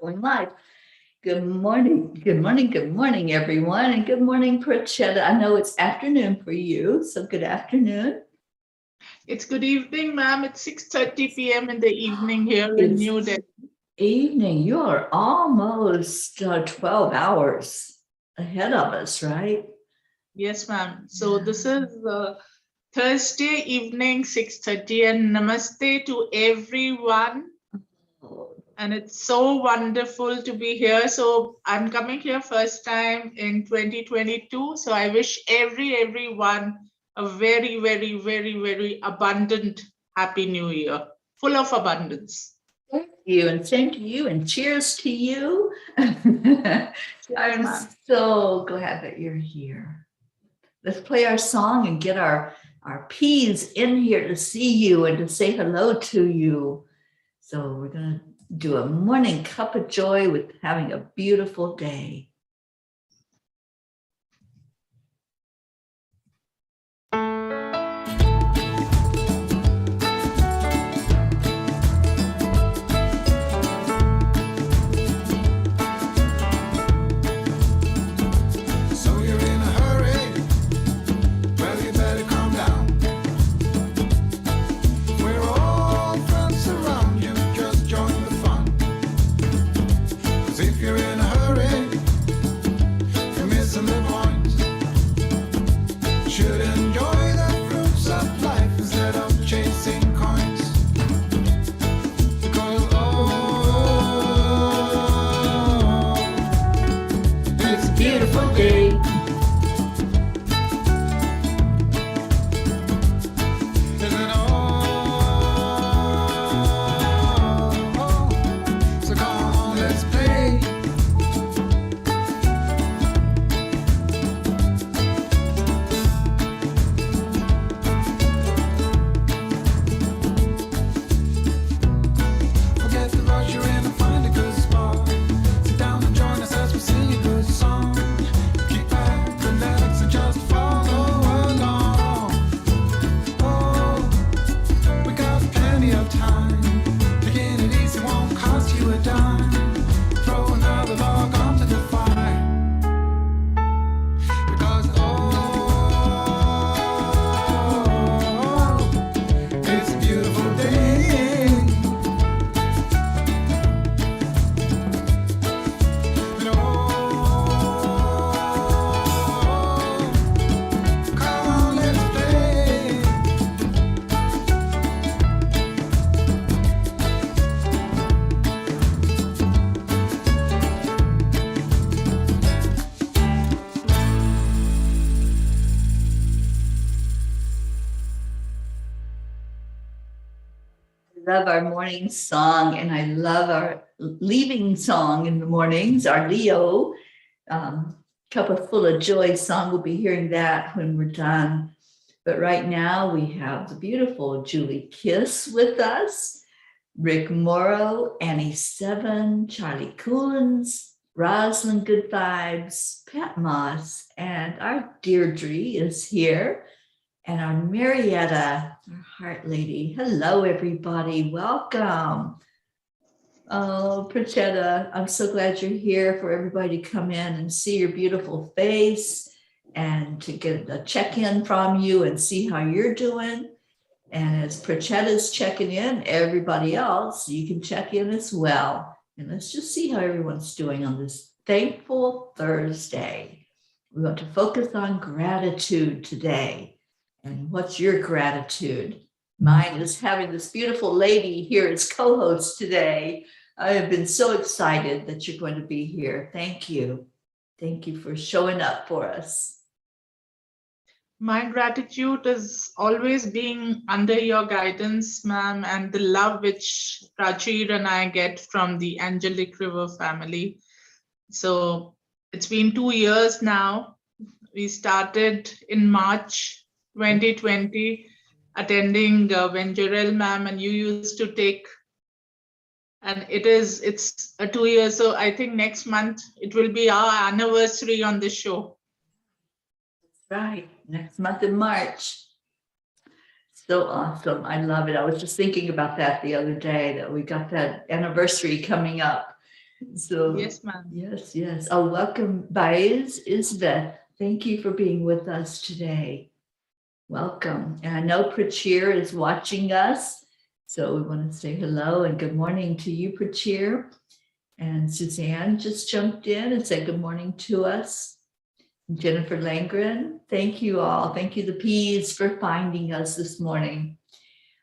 Going live. Good morning, everyone, and good morning, Prachetta. I know it's afternoon for you, so good afternoon. It's good evening, ma'am. It's 6:30 p.m. in the evening here in New Delhi. Evening. You are almost 12 hours ahead of us, right? Yes, ma'am. So this is Thursday evening, 6:30, and namaste to everyone. And it's so wonderful to be here. So I'm coming here first time in 2022. So I wish everyone a very, very, very, very abundant Happy New Year, full of abundance. Thank you, and same to you, and cheers to you. I'm so glad that you're here. Let's play our song and get our peas in here to see you and to say hello to you. So we're going to do a morning cup of joy with having a beautiful day. Love our morning song, and I love our leaving song in the mornings, our Leo Cuppa Fulla Joy song. We'll be hearing that when we're done. But right now we have the beautiful Julie Kiss with us, Rick Morrow, Annie Seven, Charlie Coons, Rosalind Good Vibes, Pat Moss, and our Deirdre is here. And our Marietta, our heart lady. Hello, everybody. Welcome. Oh, Prachetta, I'm so glad you're here for everybody to come in and see your beautiful face and to get a check-in from you and see how you're doing. And as Prachetta's checking in, everybody else, you can check in as well. And let's just see how everyone's doing on this thankful Thursday. We want to focus on gratitude today. And what's your gratitude? Mine is having this beautiful lady here as co-host today. I have been so excited that you're going to be here. Thank you. Thank you for showing up for us. My gratitude is always being under your guidance, ma'am, and the love which Prachir and I get from the Angelic River Family. So it's been 2 years now. We started in March 2020, attending when Jarell ma'am and you used to take, and it's a 2 years. So I think next month it will be our anniversary on the show. That's right, next month in March. So awesome. I love it. I was just thinking about that the other day, that we got that anniversary coming up. So Yes, ma'am. yes. Oh, welcome, Baez Isbeth. Thank you for being with us today. Welcome. And I know Prachir is watching us. So we want to say hello and good morning to you, Prachir. And Suzanne just jumped in and said good morning to us. Jennifer Langren, thank you all. Thank you, the P's, for finding us this morning.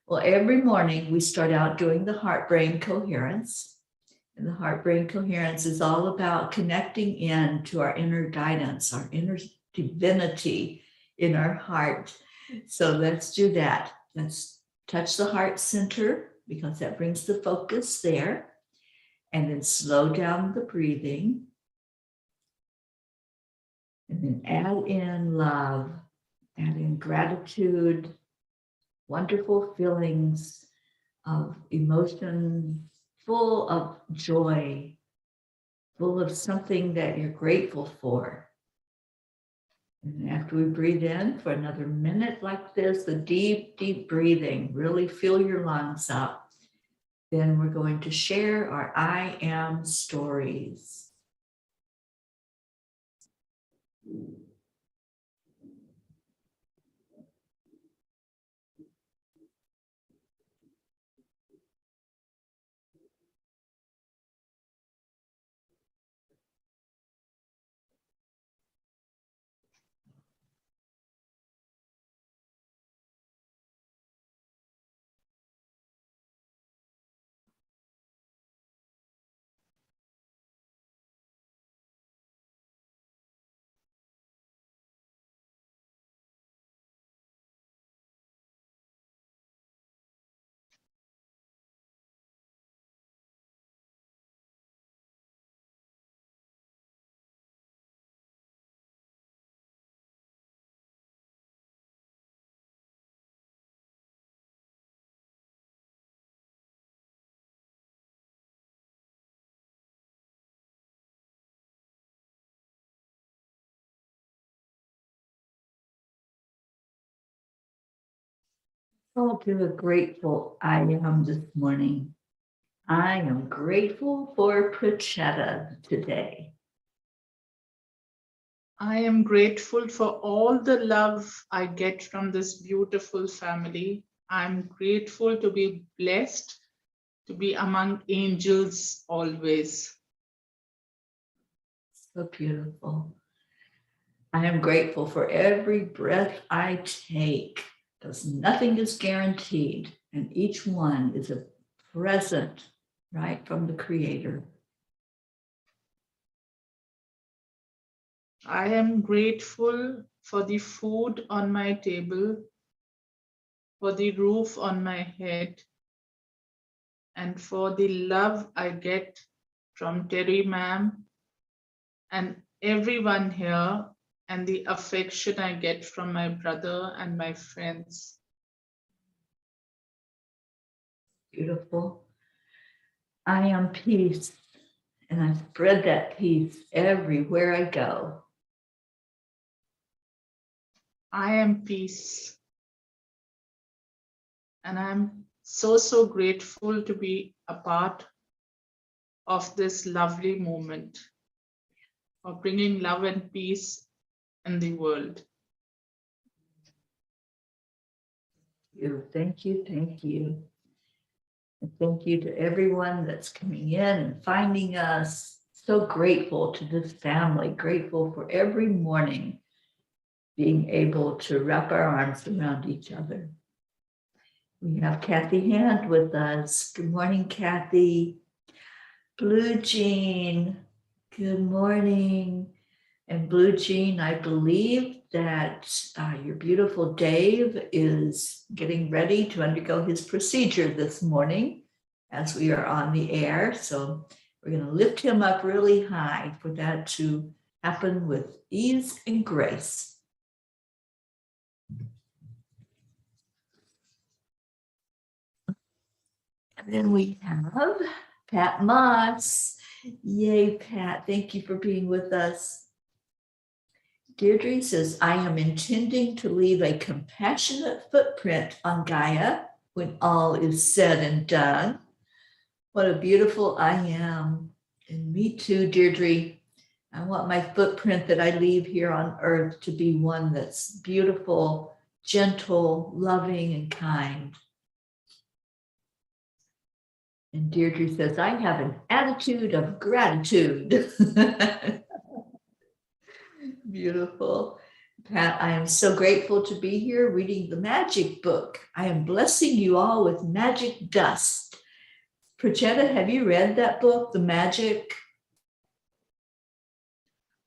Well, every morning we start out doing the heart-brain coherence. And the heart-brain coherence is all about connecting in to our inner guidance, our inner divinity in our heart. So let's do that. Let's touch the heart center because that brings the focus there. And then slow down the breathing. And then add in love, add in gratitude, wonderful feelings of emotion, full of joy, full of something that you're grateful for. And after we breathe in for another minute like this, the deep, deep breathing, really fill your lungs up. Then we're going to share our I am stories. I'll do a grateful I am this morning. I am grateful for Prachetta today. I am grateful for all the love I get from this beautiful family. I'm grateful to be blessed to be among angels always. So beautiful. I am grateful for every breath I take because nothing is guaranteed and each one is a present right from the Creator. I am grateful for the food on my table, for the roof on my head, and for the love I get from Teri ma'am and everyone here, and the affection I get from my brother and my friends. Beautiful. I am peace, and I spread that peace everywhere I go. I am peace. And I'm so grateful to be a part of this lovely moment of bringing love and peace in the world. Thank you. Thank you. And thank you to everyone that's coming in and finding us. So grateful to this family, grateful for every morning being able to wrap our arms around each other. We have Kathy Hand with us. Good morning, Kathy. Blue Jean, good morning. And Blue Jean, I believe that your beautiful Dave is getting ready to undergo his procedure this morning as we are on the air. So we're going to lift him up really high for that to happen with ease and grace. And then we have Pat Moss. Yay, Pat. Thank you for being with us. Deirdre says, I am intending to leave a compassionate footprint on Gaia when all is said and done. What a beautiful I am. And me too, Deirdre. I want my footprint that I leave here on earth to be one that's beautiful, gentle, loving, and kind. And Deirdre says, I have an attitude of gratitude. Beautiful. Pat, I am so grateful to be here reading the magic book. I am blessing you all with magic dust. Prachetta, have you read that book, The Magic?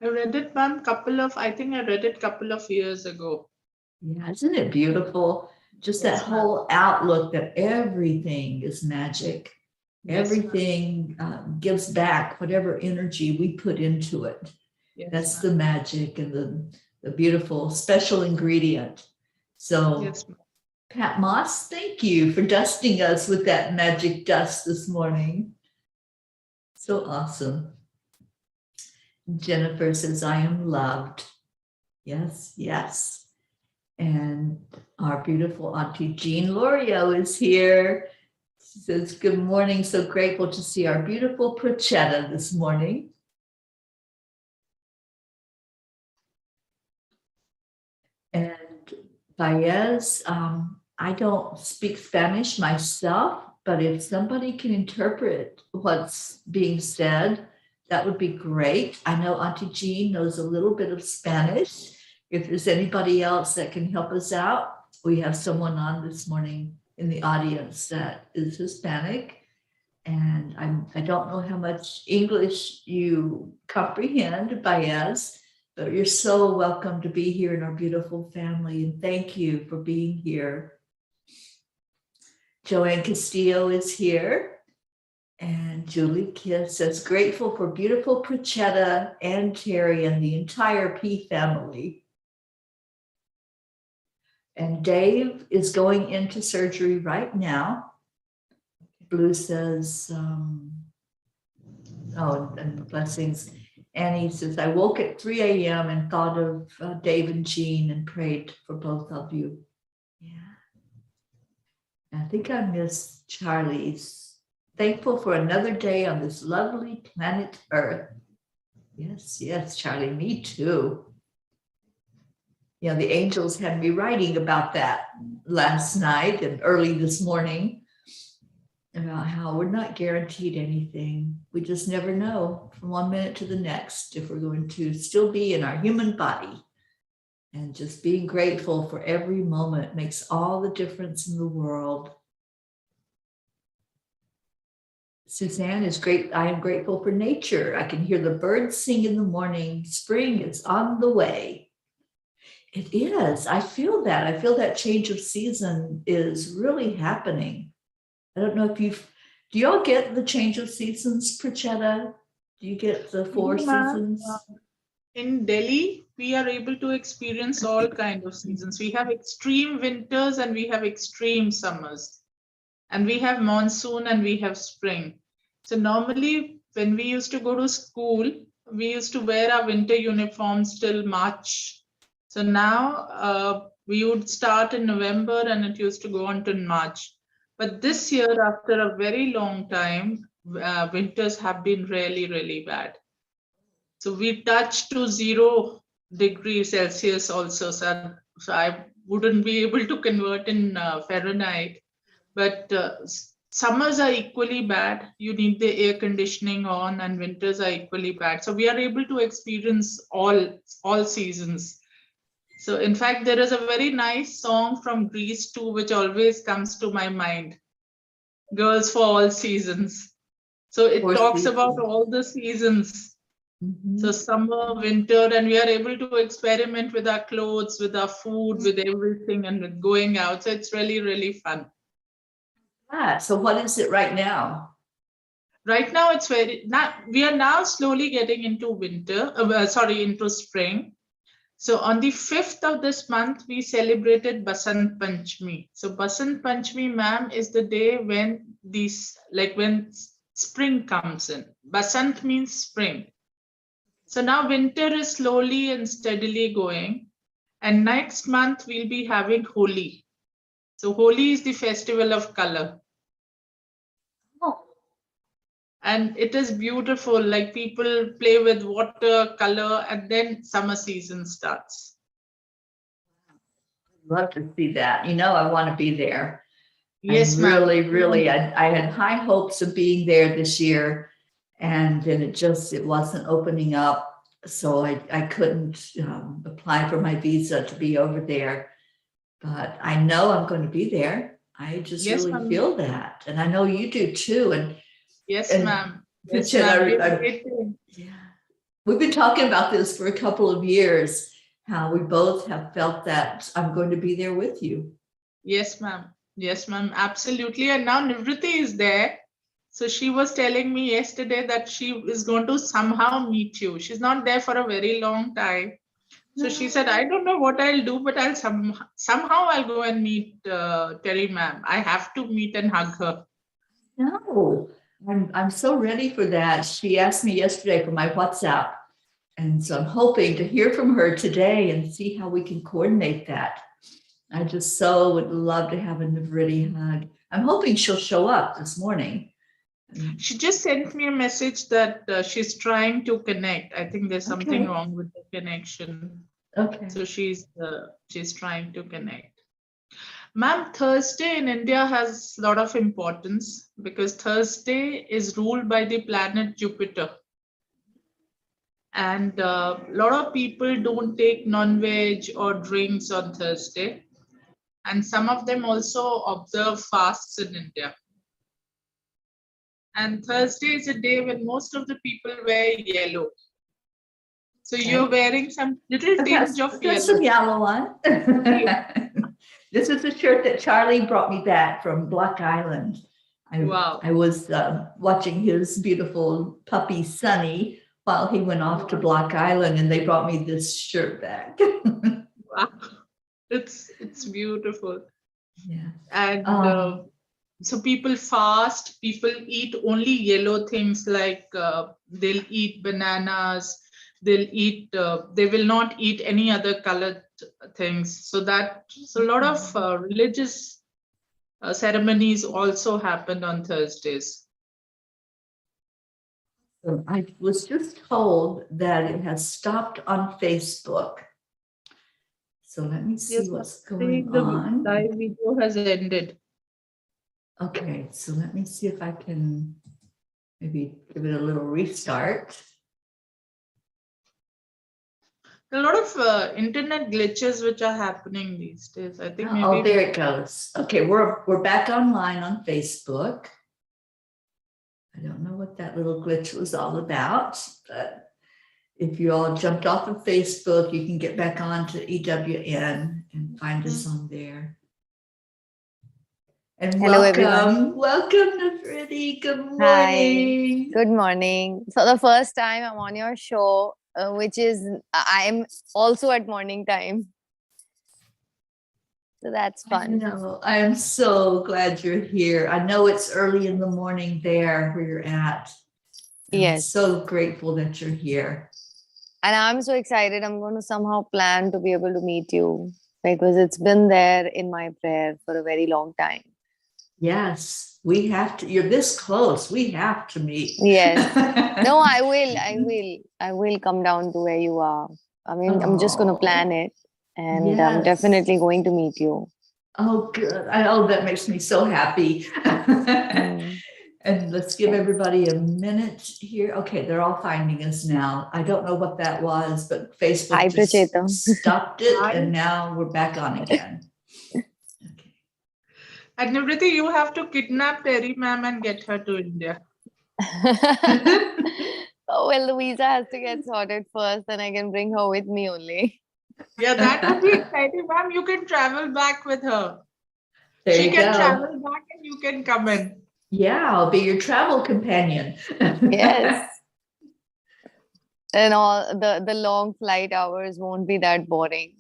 I read it, ma'am, I think I read it couple of years ago. Yeah, isn't it beautiful? Just Yes, that whole outlook that everything is magic. Yes, ma'am. Everything gives back whatever energy we put into it. Yes, That's ma'am. the magic and the beautiful special ingredient. So, Yes, ma'am. Pat Moss, thank you for dusting us with that magic dust this morning. So awesome. Jennifer says, I am loved. Yes, yes. And our beautiful Auntie Jean Lorio is here. She says, good morning. So grateful to see our beautiful Prachetta this morning. And Baez, I don't speak Spanish myself, but if somebody can interpret what's being said, that would be great. I know Auntie Jean knows a little bit of Spanish. If there's anybody else that can help us out, we have someone on this morning in the audience that is Hispanic. And I don't know how much English you comprehend, Baez, but you're so welcome to be here in our beautiful family. And thank you for being here. Joanne Castillo is here. And Julie Kiss says, grateful for beautiful Prachetta and Teri and the entire P family. And Dave is going into surgery right now. Blue says, oh, and blessings. Annie says, I woke at 3 a.m. and thought of Dave and Jean and prayed for both of you. Yeah. I think I missed Charlie's. Thankful for another day on this lovely planet Earth. Yes, yes, Charlie, me too. Yeah, the angels had me writing about that last night and early this morning, about how we're not guaranteed anything. We just never know from one minute to the next if we're going to still be in our human body. And just being grateful for every moment makes all the difference in the world. Suzanne is great. I am grateful for nature. I can hear the birds sing in the morning. Spring is on the way. It is. I feel that. I feel that change of season is really happening. I don't know if do y'all get the change of seasons, Prachetta? Do you get the 4 seasons? In Delhi, we are able to experience all kinds of seasons. We have extreme winters and we have extreme summers. And we have monsoon and we have spring. So normally when we used to go to school, we used to wear our winter uniforms till March. So now we would start in November and it used to go on till March. But this year, after a very long time, winters have been really, really bad. So we touched to 0 degrees Celsius also. So I wouldn't be able to convert in Fahrenheit. But summers are equally bad. You need the air conditioning on, and winters are equally bad. So we are able to experience all seasons. So in fact, there is a very nice song from Greece too, which always comes to my mind. Girls for All Seasons. So it talks about all the seasons. Mm-hmm. So summer, winter, and we are able to experiment with our clothes, with our food, with everything, and with going out. So it's really, really fun. So what is it right now? Right now, we are now slowly getting into winter, into spring. So on the 5th of this month, we celebrated Basant Panchami. So Basant Panchami, ma'am, is the day when when spring comes in. Basant means spring. So now winter is slowly and steadily going. And next month, we'll be having Holi. So Holi is the festival of color. And it is beautiful. Like people play with water, color, and then summer season starts. Love to see that. I want to be there. Yes, ma'am. I had high hopes of being there this year, and then it wasn't opening up. So I couldn't apply for my visa to be over there. But I know I'm going to be there. I just Yes, really ma'am. feel that. And I know you do too. Yes, And ma'am. Yes, Jen, ma'am. We are waiting. we've been talking about this for a couple of years, how we both have felt that I'm going to be there with you. Yes, ma'am. Yes, ma'am. Absolutely. And now Nivriti is there. So she was telling me yesterday that she is going to somehow meet you. She's not there for a very long time. So she said, I don't know what I'll do, but I'll somehow I'll go and meet Teri ma'am. I have to meet and hug her. No, I'm so ready for that. She asked me yesterday for my WhatsApp. And so I'm hoping to hear from her today and see how we can coordinate that. I just so would love to have a Nivriti hug. I'm hoping she'll show up this morning. She just sent me a message that she's trying to connect. I think there's something wrong with the connection. Okay. So she's trying to connect. Ma'am, Thursday in India has a lot of importance because Thursday is ruled by the planet Jupiter. And a lot of people don't take non-veg or drinks on Thursday. And some of them also observe fasts in India. And Thursday is a day when most of the people wear yellow. So you're wearing some little tinge of yellow. Some yellow one. This is a shirt that Charlie brought me back from Block Island. Wow. I was watching his beautiful puppy Sunny while he went off to Block Island, and they brought me this shirt back. Wow. It's beautiful. Yeah. And so people fast, people eat only yellow things like they'll eat bananas, they will not eat any other colored things. So a lot of religious ceremonies also happened on Thursdays. I was just told that it has stopped on Facebook. So let me see what's going on. The live video has ended. Okay, so let me see if I can maybe give it a little restart. A lot of internet glitches which are happening these days. I think maybe. Oh, there it goes. Okay, we're back online on Facebook. I don't know what that little glitch was all about, but if you all jumped off of Facebook, you can get back on to EWN and find us on there. And hello, welcome, everyone. Welcome, Nivriti. Good morning. Hi. Good morning. So the first time I'm on your show, which is I'm also at morning time. So that's fun. I am so glad you're here. I know it's early in the morning there where you're at. Yes. I'm so grateful that you're here. And I'm so excited. I'm going to somehow plan to be able to meet you because it's been there in my prayer for a very long time. Yes, we have to. You're this close. We have to meet. Yes. No, I will come down to where you are. I mean, I'm just going to plan it. And I'm definitely going to meet you. Oh, good. That makes me so happy. And let's give everybody a minute here. Okay, they're all finding us now. I don't know what that was, but Facebook just stopped it, and now we're back on again. Okay. And Nivriti, you have to kidnap Teri ma'am and get her to India. Oh, well, the visa has to get sorted first, then I can bring her with me only. Yeah, that would be exciting, ma'am. You can travel back with her. She can travel back and you can come in. Yeah, I'll be your travel companion. Yes. And all the long flight hours won't be that boring.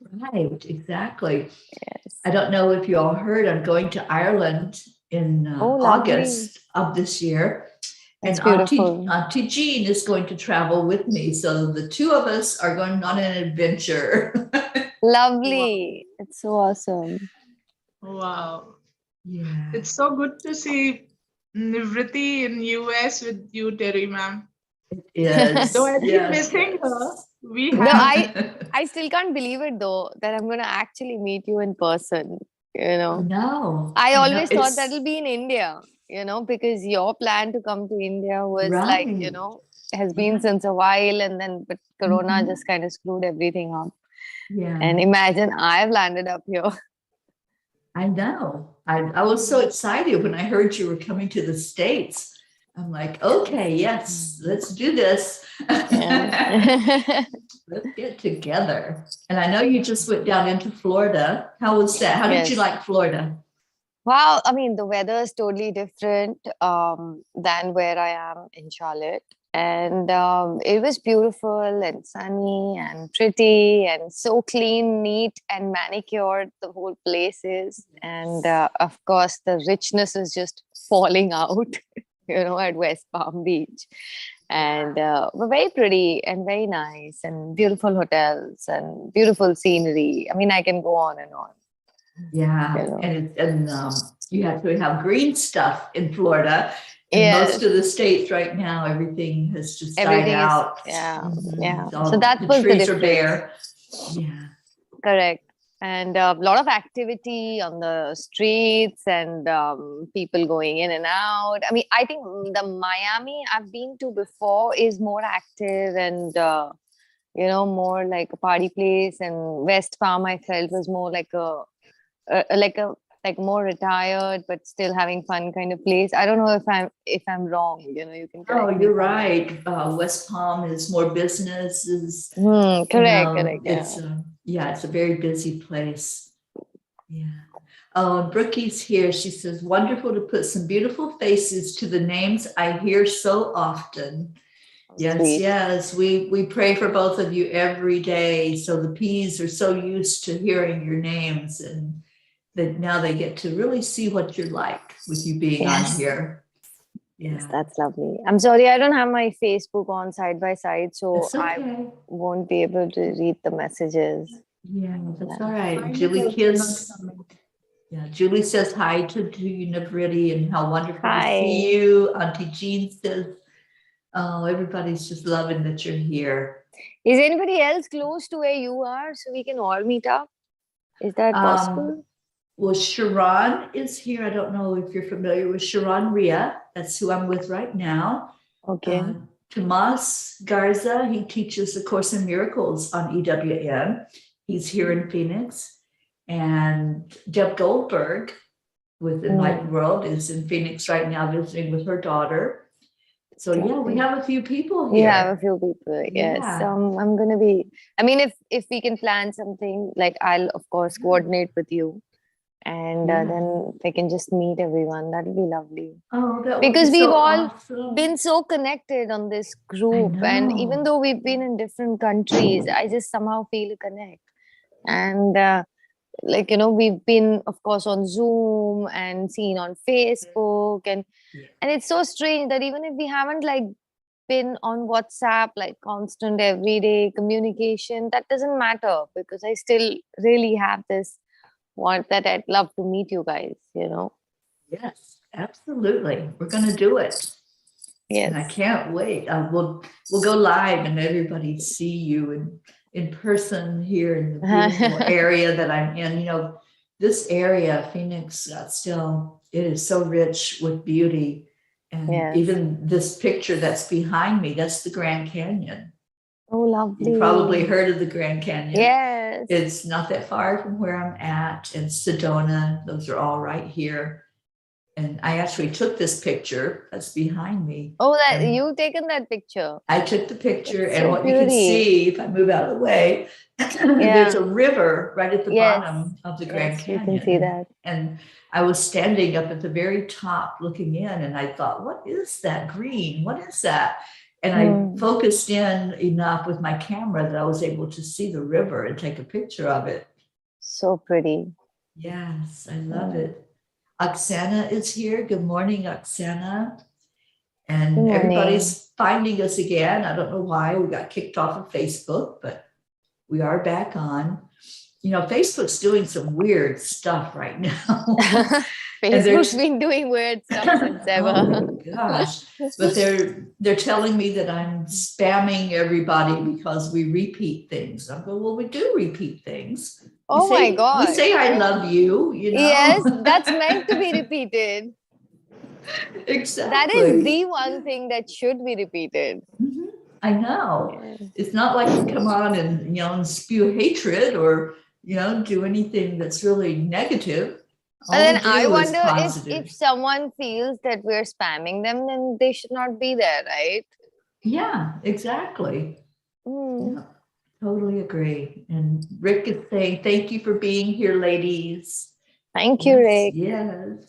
Right, exactly. Yes. I don't know if you all heard, I'm going to Ireland in August of this year. That's and beautiful. Auntie Jean is going to travel with me. So the two of us are going on an adventure. Lovely. Wow. It's so awesome. Wow. Yeah. It's so good to see Nivriti in US with you, Teri ma'am. Yes. Though I keep Yes, missing her, yes. we No, have. I still can't believe it though, that I'm gonna actually meet you in person, No, I I know always thought that'll be in India, because your plan to come to India was like, right. has been Yeah. since a while, and then but Corona Mhm. just kind of screwed everything up. Yeah, And imagine I've landed up here. I know. I was so excited when I heard you were coming to the States. I'm like, okay, yes, let's do this. Yeah. Let's get together. And I know you just went down into Florida. How was that? How did you Yes. like Florida? Wow, I mean, the weather is totally different than where I am in Charlotte. And it was beautiful and sunny and pretty and so clean, neat, and manicured. The whole place is. And of course, the richness is just falling out, at West Palm Beach. And were very pretty and very nice and beautiful hotels and beautiful scenery. I mean, I can go on and on. Yeah, and you have to have green stuff in Florida. In most Yes. of the states right now, everything has just died Everything is, out. yeah, Mhm. yeah. All So that the was the trees are difference. bare. Yeah. Correct. And a lot of activity on the streets and people going in and out. I mean, I think the Miami I've been to before is more active and, more like a party place. And West Palm I felt was more like like more retired but still having fun kind of place. I don't know if I'm wrong. You can Oh, correct me you're if I'm wrong. right. West Palm is more businesses. Correct. Yeah. It's a very busy place. Yeah. Oh, and Brookie's here. She says, wonderful to put some beautiful faces to the names I hear so often. Yes, Sweet. yes. We pray for both of you every day. So the P's are so used to hearing your names, and that now they get to really see what you're like with you being on Yes. here. Yes, Yeah. that's lovely. I'm sorry, I don't have my Facebook on side by side, so That's I okay. won't be able to read the messages. Yeah, that's Yeah. all right. Mine is Julie also Kiss. not coming. Yeah, Julie says hi to you, Navriti, and how wonderful to Hi. see you. Auntie Jean says, oh, everybody's just loving that you're here. Is anybody else close to where you are so we can all meet up? Is that possible? Well, Sharon is here. I don't know if you're familiar with Sharon Ria. That's who I'm with right now. Okay. Tomas Garza, he teaches A Course in Miracles on EWM. He's here in Phoenix. And Deb Goldberg with Enlightened World is in Phoenix right now visiting with her daughter. So yeah, we have a few people here. We have a few people, yes. Yeah. I'm gonna be, I mean, if we can plan something, like I'll of course coordinate with you. And then they can just meet everyone. That'll be lovely. Oh, that would Because be we've so all awesome. been so connected on this group. And even though we've been in different countries, I just somehow feel a connect. And we've been, of course, on Zoom and seen on Facebook. And it's so strange that even if we haven't like been on WhatsApp, like constant everyday communication, that doesn't matter because I still really have this want that I'd love to meet you guys, Yes, absolutely. We're going to do it. Yes. And I can't wait. We'll go live and everybody see you in person here in the beautiful area that I'm in. This area, Phoenix, still, it is so rich with beauty. And even this picture that's behind me, that's the Grand Canyon. Oh, lovely. You probably heard of the Grand Canyon. Yes. It's not that far from where I'm at in Sedona. Those are all right here. And I actually took this picture that's behind me. Oh, you taken that picture? I took the picture, it's and so what you can see, if I move out of the way, there's a river right at the bottom of the Grand Canyon. You can see that. And I was standing up at the very top looking in, and I thought, what is that green? What is that? And I focused in enough with my camera that I was able to see the river and take a picture of it. So pretty. Yes, I love it. Oksana is here. Good morning, Oksana. And everybody's finding us again. I don't know why we got kicked off of Facebook, but we are back on. Facebook's doing some weird stuff right now. Facebook's been doing weird stuff since ever. Oh gosh. But they're telling me that I'm spamming everybody because we repeat things. I go, well, we do repeat things. Oh my God. We say I love you, you know. Yes, that's meant to be repeated. Exactly. That is the one thing that should be repeated. Mhm. I know. Yeah. It's not like we come on and, and spew hatred or, do anything that's really negative. All And then we do I is wonder positive. if someone feels that we're spamming them, then they should not be there, right? Yeah, exactly. Mm. Yeah, totally agree. And Rick is saying, thank you for being here, ladies. Thank you, Rick. Yes.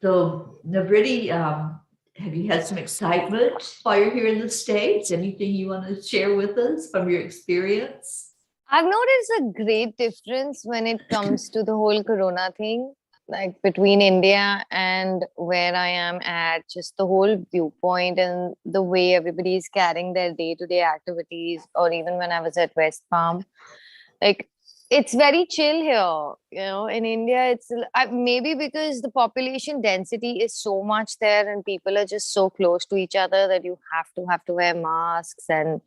So, Navriti, have you had some excitement while you're here in the States? Anything you want to share with us from your experience? I've noticed a great difference when it comes to the whole corona thing, like between India and where I am at, just the whole viewpoint and the way everybody is carrying their day-to-day activities, or even when I was at West Palm. Like, it's very chill here, in India. Maybe because the population density is so much there and people are just so close to each other that you have to wear masks. And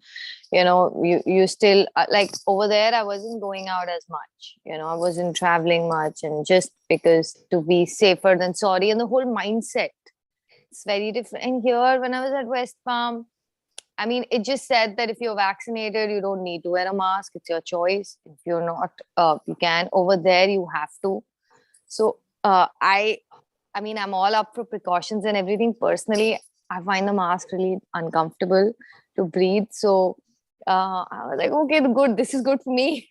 you still like over there I wasn't going out as much, I wasn't traveling much, and just because to be safer than sorry, and the whole mindset, it's very different. And here when I was at West Palm, I mean, it just said that if you're vaccinated, you don't need to wear a mask. It's your choice. If you're not, you can. Over there, you have to. So I mean, I'm all up for precautions and everything. Personally, I find the mask really uncomfortable to breathe. So I was like, okay, good. This is good for me,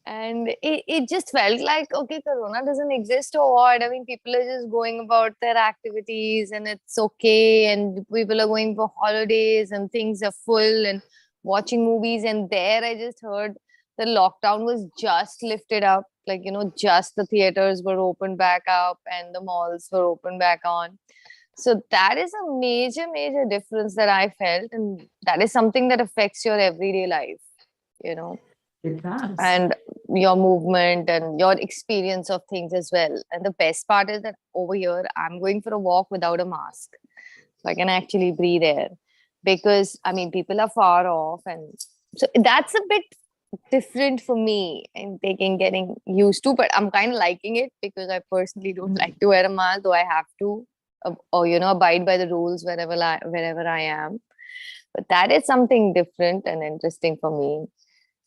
And it just felt like, okay, corona doesn't exist or what? I mean, people are just going about their activities and it's okay. And people are going for holidays and things are full and watching movies. And there I just heard the lockdown was just lifted up. Like, just the theaters were opened back up and the malls were opened back on. So that is a major, major difference that I felt. And that is something that affects your everyday life, It does. and your movement and your experience of things as well. And the best part is that over here, I'm going for a walk without a mask. So I can actually breathe air because, I mean, people are far off. And so that's a bit different for me and getting used to, but I'm kind of liking it because I personally don't like to wear a mask, though I have to, or, abide by the rules wherever I am. But that is something different and interesting for me.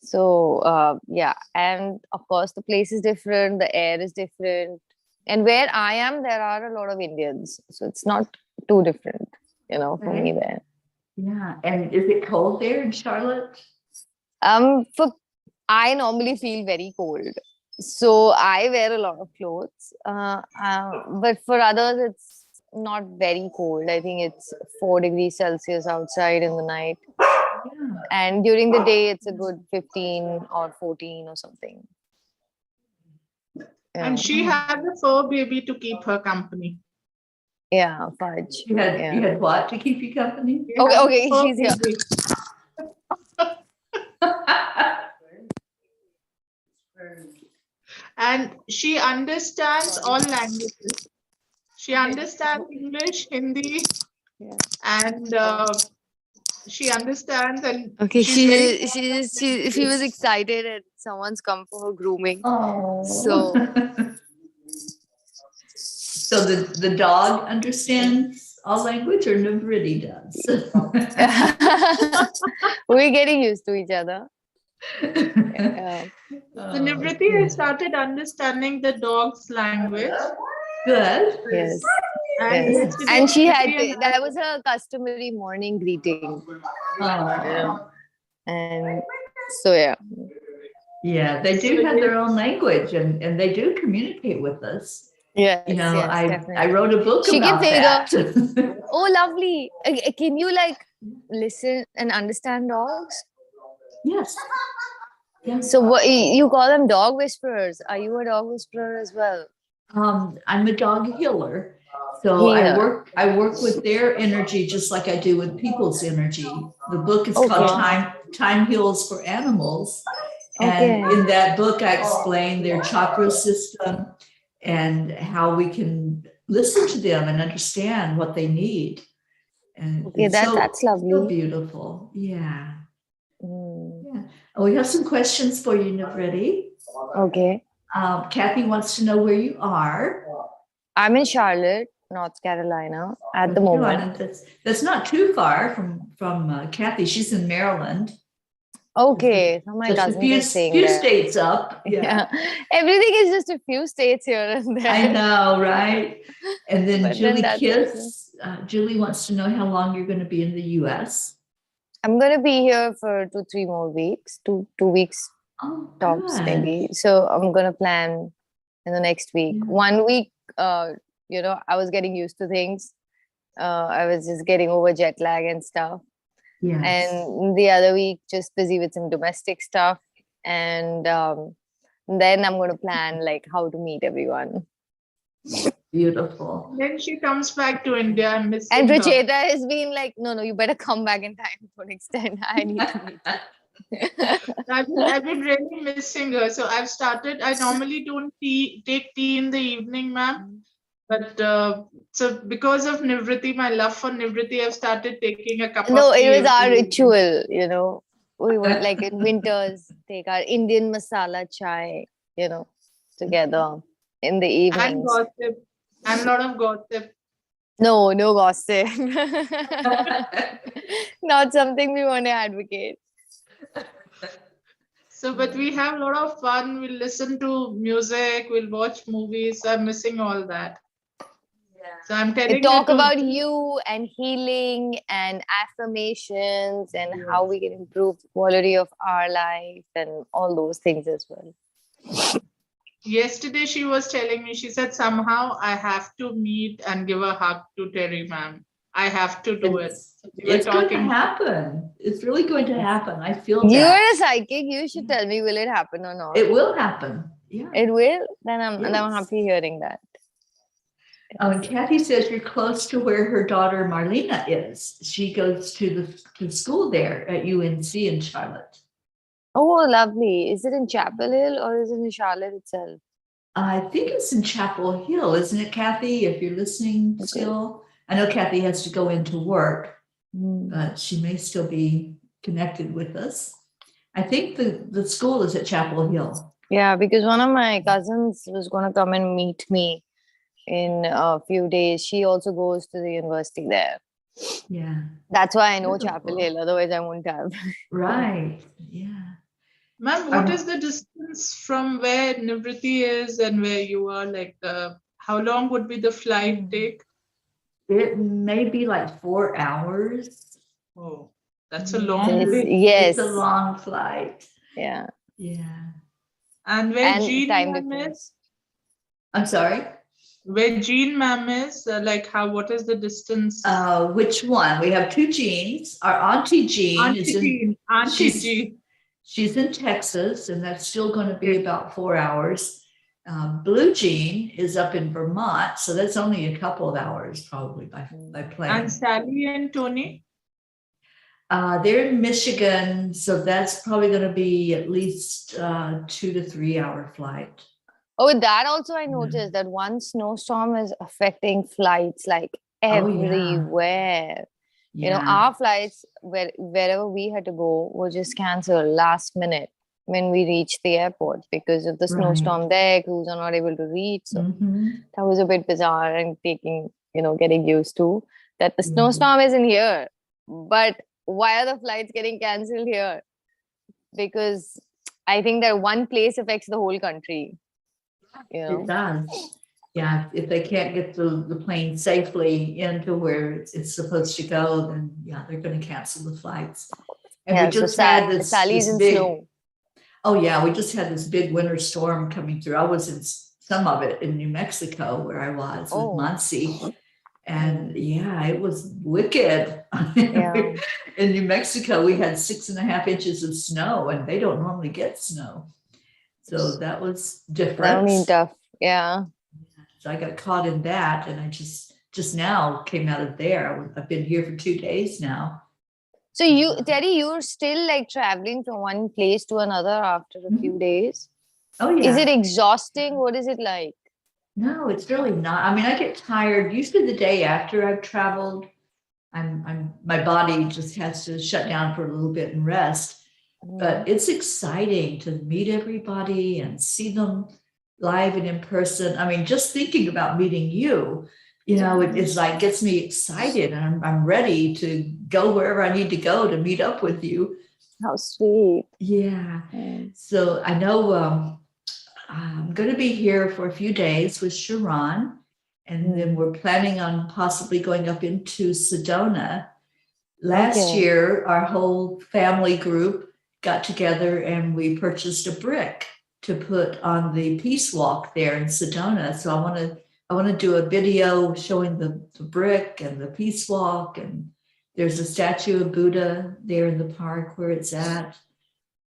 So yeah, and of course the place is different, the air is different, and where I am there are a lot of Indians, so it's not too different, for me there. Yeah, and is it cold there in Charlotte? I normally feel very cold, so I wear a lot of clothes, but for others it's not very cold. I think it's 4 degrees Celsius outside in the night. Yeah. And during the day, it's a good 15 or 14 or something. Yeah. And she had a fur baby to keep her company. Yeah, Fudge. You had what to keep you company? Okay, she's here. And she understands all languages. She understands English, Hindi, and she understands. And okay, she was excited and someone's come for her grooming. Oh, So the dog understands all language, or Navriti does? we're getting used to each other. So Navriti has started understanding the dog's language. Good. Yes. And, and she had that was her customary morning greeting. And so yeah, they do have their own language, and they do communicate with us. Yes, I wrote a book about that. Oh, lovely. Can you listen and understand dogs? Yes. Yeah. So what you call them, dog whisperers? Are you a dog whisperer as well? I'm a dog healer. So I work with their energy just like I do with people's energy. The book is called Time Heals for Animals. And Okay. in that book, I explain their chakra system and how we can listen to them and understand what they need. And Okay, it's that's so lovely. beautiful. Yeah. Mm. Yeah. We have some questions for you, Navretti. Okay. Kathy wants to know where you are. I'm in Charlotte, North Carolina at the North moment. Carolina. That's not too far from Kathy. She's in Maryland. Okay, so my Just a cousins are staying few there. states up. Yeah. Everything is just a few states here and there. I know, right? And then But Julie that's Kiss, Julie wants to know how long you're going to be in the U.S. I'm gonna be here for 2-3 more weeks, two weeks Oh, tops good. maybe. So I'm gonna plan in the next week. Yeah. 1 week, I was getting used to things. I was just getting over jet lag and stuff. Yes. And the other week, just busy with some domestic stuff. And then I'm gonna plan like how to meet everyone. Beautiful. Then she comes back to India. I'm missing And her. Racheta has been like, no, you better come back in time to an extent. I need to meet you. I've been really missing her. So I normally don't take tea in the evening, ma'am. But so because of Nivriti, my love for Nivriti, I've started taking a cup No, of tea. it was our every evening. ritual. We would like in winters take our Indian masala chai, together in the And evenings. gossip. And a lot of gossip. No gossip. Not something we want to advocate. So, but we have a lot of fun. We'll listen to music, we'll watch movies. I'm missing all that. So I'm telling We talk her to about you and healing and affirmations and how we can improve the quality of our life and all those things as well. Yesterday she was telling me, she said, somehow I have to meet and give a hug to Teri, ma'am. I have to do it. It's going to happen. It's really going to happen. I feel that. You're a psychic. You should tell me, will it happen or not? It will happen. Yeah. It will? Then I'm happy hearing that. And Kathy says you're close to where her daughter Marlena is. She goes to the school there at UNC in Charlotte. Oh, lovely. Is it in Chapel Hill or is it in Charlotte itself? I think it's in Chapel Hill, isn't it, Kathy? If you're listening still. I know Kathy has to go into work, but she may still be connected with us. I think the school is at Chapel Hill. Yeah, because one of my cousins was going to come and meet me in a few days. She also goes to the university there. Yeah. That's why I know Chapel Hill. Otherwise, I wouldn't have. Right. Yeah. Ma'am, what is the distance from where Nivriti is and where you are? Like, how long would be the flight take? It may be like 4 hours. Oh, that's a long way. Yes. It's a long flight. Yeah. Yeah. And where And Jean time ma'am difference. is? I'm sorry? Where Jean ma'am is? What is the distance? Which one? We have 2 Jeans. Our Auntie Jean is in Auntie Jean. She's in Texas, and that's still going to be about 4 hours. Blue Jean is up in Vermont, so that's only a couple of hours probably by plane. And Sally and Tony? They're in Michigan, so that's probably going to be at least 2 to 3 hour flight. Oh, that also I noticed that one snowstorm is affecting flights like everywhere. Yeah. Our flights wherever we had to go were just canceled last minute when we reached the airport because of the snowstorm there. Crews are not able to reach. So that was a bit bizarre and getting used to that the snowstorm isn't here. But why are the flights getting canceled here? Because I think that one place affects the whole country. It does. Yeah, if they can't get the plane safely into where it's supposed to go, then they're going to cancel the flights. And we just had this big snow. Oh yeah, we just had this big winter storm coming through. I was in some of it in New Mexico where I was with Muncie. And it was wicked. Yeah. In New Mexico, we had 6.5 inches of snow, and they don't normally get snow. So that was different. That would be tough. Yeah. So I got caught in that, and I just now came out of there. I've been here for 2 days now. So Teri, you're still like traveling from one place to another after a few days. Oh yeah. Is it exhausting? What is it like? No, it's really not. I mean, I get tired usually the day after I've traveled. My body just has to shut down for a little bit and rest. But it's exciting to meet everybody and see them live and in person. I mean, just thinking about meeting you, it's like gets me excited, and I'm ready to go wherever I need to go to meet up with you. How sweet. Yeah. So I know I'm going to be here for a few days with Sharon, and then we're planning on possibly going up into Sedona. Last year, our whole family group got together and we purchased a brick to put on the peace walk there in Sedona. So I want to do a video showing the brick and the peace walk, and there's a statue of Buddha there in the park where it's at.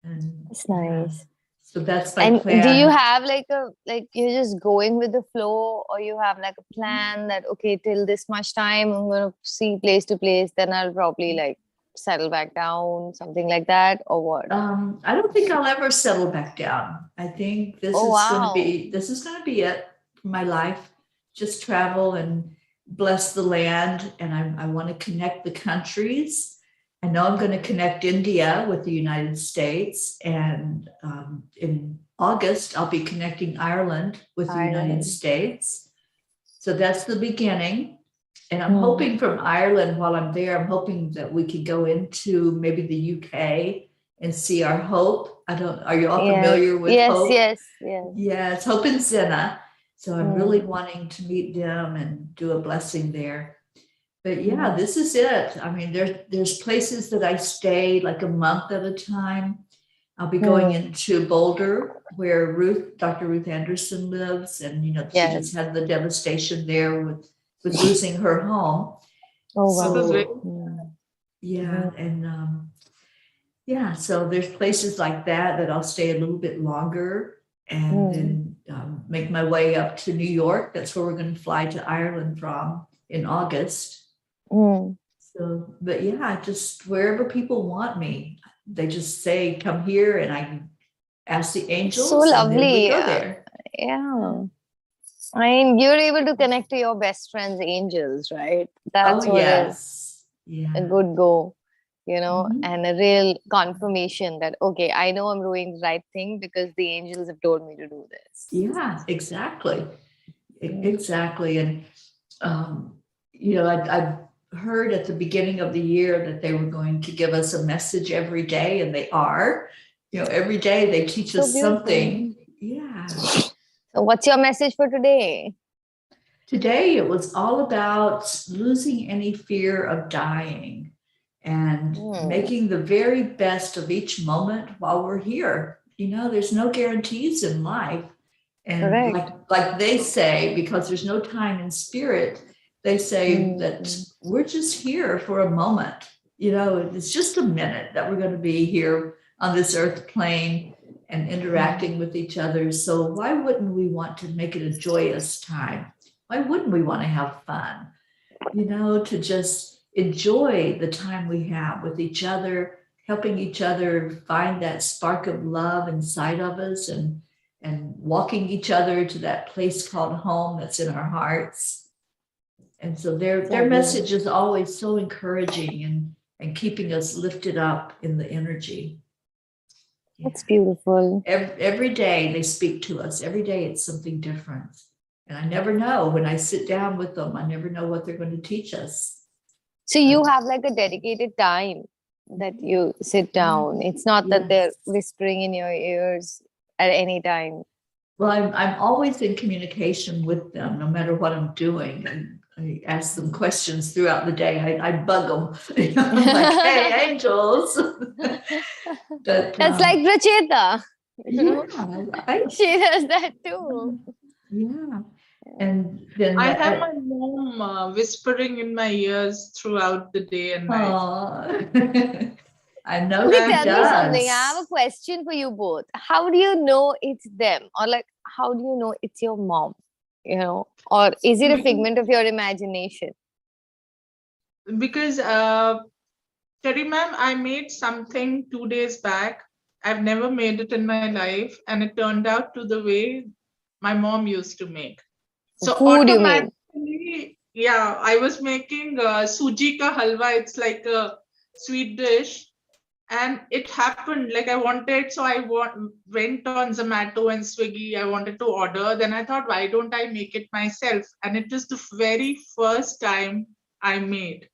And that's nice. So that's my and plan. Do you have you're just going with the flow, or you have like a plan that, okay, till this much time I'm going to see place to place, then I'll probably like settle back down, something like that, or what? I don't think I'll ever settle back down. I think this is going to be it for my life. Just travel and bless the land. And I want to connect the countries. I know I'm going to connect India with the United States. And in August, I'll be connecting Ireland with the United States. So that's the beginning. And I'm hoping from Ireland, while I'm there, I'm hoping that we could go into maybe the UK and see our Hope. Are you all familiar with Hope? Yes. Yeah, it's Hope and Zena. So I'm really wanting to meet them and do a blessing there. But yeah, this is it. I mean, there's places that I stay like a month at a time. I'll be going into Boulder, where Dr. Ruth Anderson lives. And, she just had the devastation there with losing her home. Oh, wow. Yeah. And so there's places like that I'll stay a little bit longer, and then make my way up to New York. That's where we're going to fly to Ireland from in August. So, but yeah, just wherever people want me, they just say, come here, and I can ask the angels. So lovely. And then we go there. Yeah. I mean, you're able to connect to your best friends, angels, right? That's what is a good go, and a real confirmation that, okay, I know I'm doing the right thing because the angels have told me to do this. Yeah, exactly. Exactly. And, I heard at the beginning of the year that they were going to give us a message every day, and they are. Every day they teach us something. Yeah. So what's your message for today? Today, it was all about losing any fear of dying and making the very best of each moment while we're here. There's no guarantees in life. And like they say, because there's no time in spirit, they say that we're just here for a moment. It's just a minute that we're going to be here on this earth plane and interacting with each other. So why wouldn't we want to make it a joyous time? Why wouldn't we want to have fun? To just enjoy the time we have with each other, helping each other find that spark of love inside of us, and walking each other to that place called home that's in our hearts. And so their message is always so encouraging and keeping us lifted up in the energy. That's beautiful. Every day they speak to us. Every day it's something different. And I never know, when I sit down with them, I never know what they're going to teach us. So you have like a dedicated time that you sit down. It's not that they're whispering in your ears at any time. Well, I'm always in communication with them, no matter what I'm doing. And I ask them questions throughout the day. I bug them. I'm like, hey, angels. But, that's like Racheta. Yeah, she does that too. Yeah. And then I have my mom whispering in my ears throughout the day and night. I know okay, she tell does. me something. I have a question for you both. How do you know it's them? Or like, how do you know it's your mom? Or is it a figment of your imagination? Because Teri ma'am, I made something 2 days back. I've never made it in my life, and it turned out to the way my mom used to make. So Food, you mean? automatically, yeah, I was making suji ka halwa. It's like a sweet dish, and it happened like I wanted. So went on Zomato and Swiggy. I wanted to order. Then I thought, why don't I make it myself? And it was the very first time I made,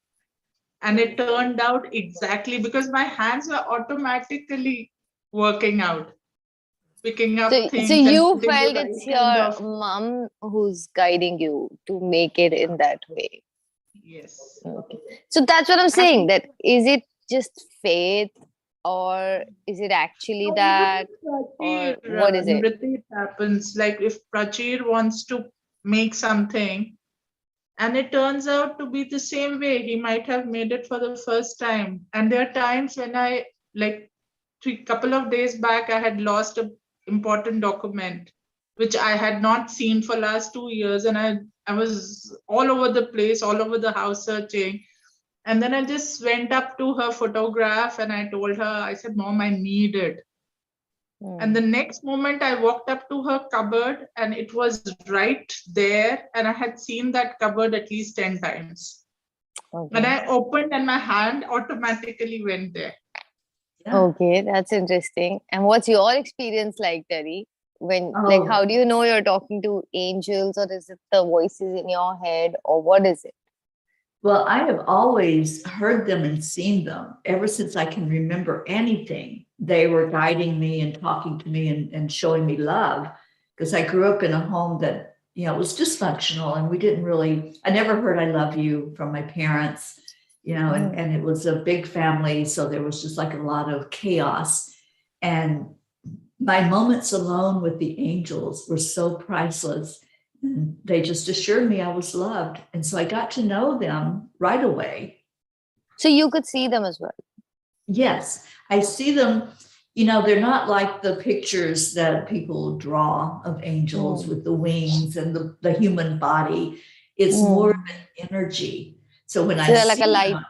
and it turned out exactly because my hands were automatically working out, picking So, up so things and you putting the felt right it's kind your of. mom who's guiding you to make it in that way. Yes. Okay. So that's what I'm saying. And That is it just faith, or is it actually no, even that, or with Prachir, what is it? Nriti, it happens. Like if Prachir wants to make something and it turns out to be the same way, he might have made it for the first time. And there are times when like, couple of days back, I had lost a important document which I had not seen for last 2 years, and I was all over the place, all over the house searching. And then I just went up to her photograph and I told her, I said, Mom, I need it. And the Hmm. next moment I walked up to her cupboard and it was right there. And I had seen that cupboard at least 10 times. When Okay. I opened and my hand automatically went there. Yeah. Okay, that's interesting. And what's your experience like, Teri? When, like, Oh, how do you know you're talking to angels, or is it the voices in your head, or what is it? well, I have always heard them and seen them ever since I can remember anything. They were guiding me and talking to me and showing me love because I grew up in a home that, was dysfunctional and we didn't really, I never heard I love you from my parents, Mm. and it was a big family. So there was just like a lot of chaos. And my moments alone with the angels were so priceless. And they just assured me I was loved. And so I got to know them right away. So you could see them as well. Yes, I see them. They're not like the pictures that people draw of angels Mm. with the wings and the human body. It's more of Mm. an energy. So when So I they're like a see light. them,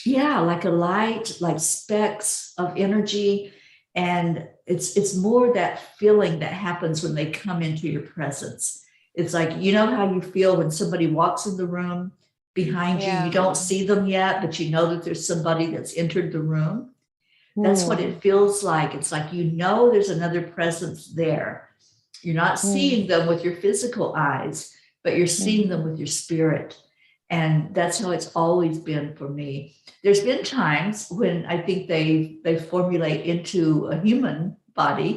yeah, like a light, like specks of energy. And it's more that feeling that happens when they come into your presence. It's like, how you feel when somebody walks in the room behind you. You Yeah. don't see them yet, but you know that there's somebody that's entered the room. That's what Mm. it feels like. It's like, there's another presence there. You're not seeing Mm. them with your physical eyes, but you're seeing Mm. them with your spirit. And that's how it's always been for me. There's been times when I think they formulate into a human body.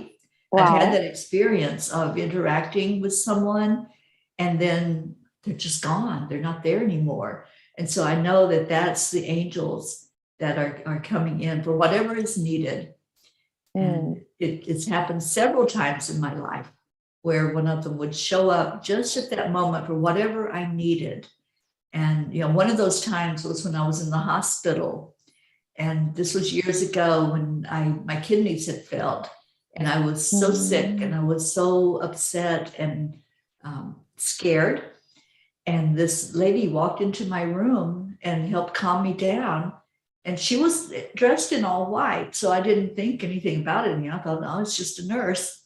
I've had Wow. that experience of interacting with someone and then they're just gone. They're not there anymore. And so I know that that's the angels that are coming in for whatever is needed. And Mm. it's happened several times in my life where one of them would show up just at that moment for whatever I needed. And one of those times was when I was in the hospital, and this was years ago when my kidneys had failed, and I was so sick and Mm. I was so upset and scared. And this lady walked into my room and helped calm me down. And she was dressed in all white, so I didn't think anything about it. I thought, oh, it's just a nurse.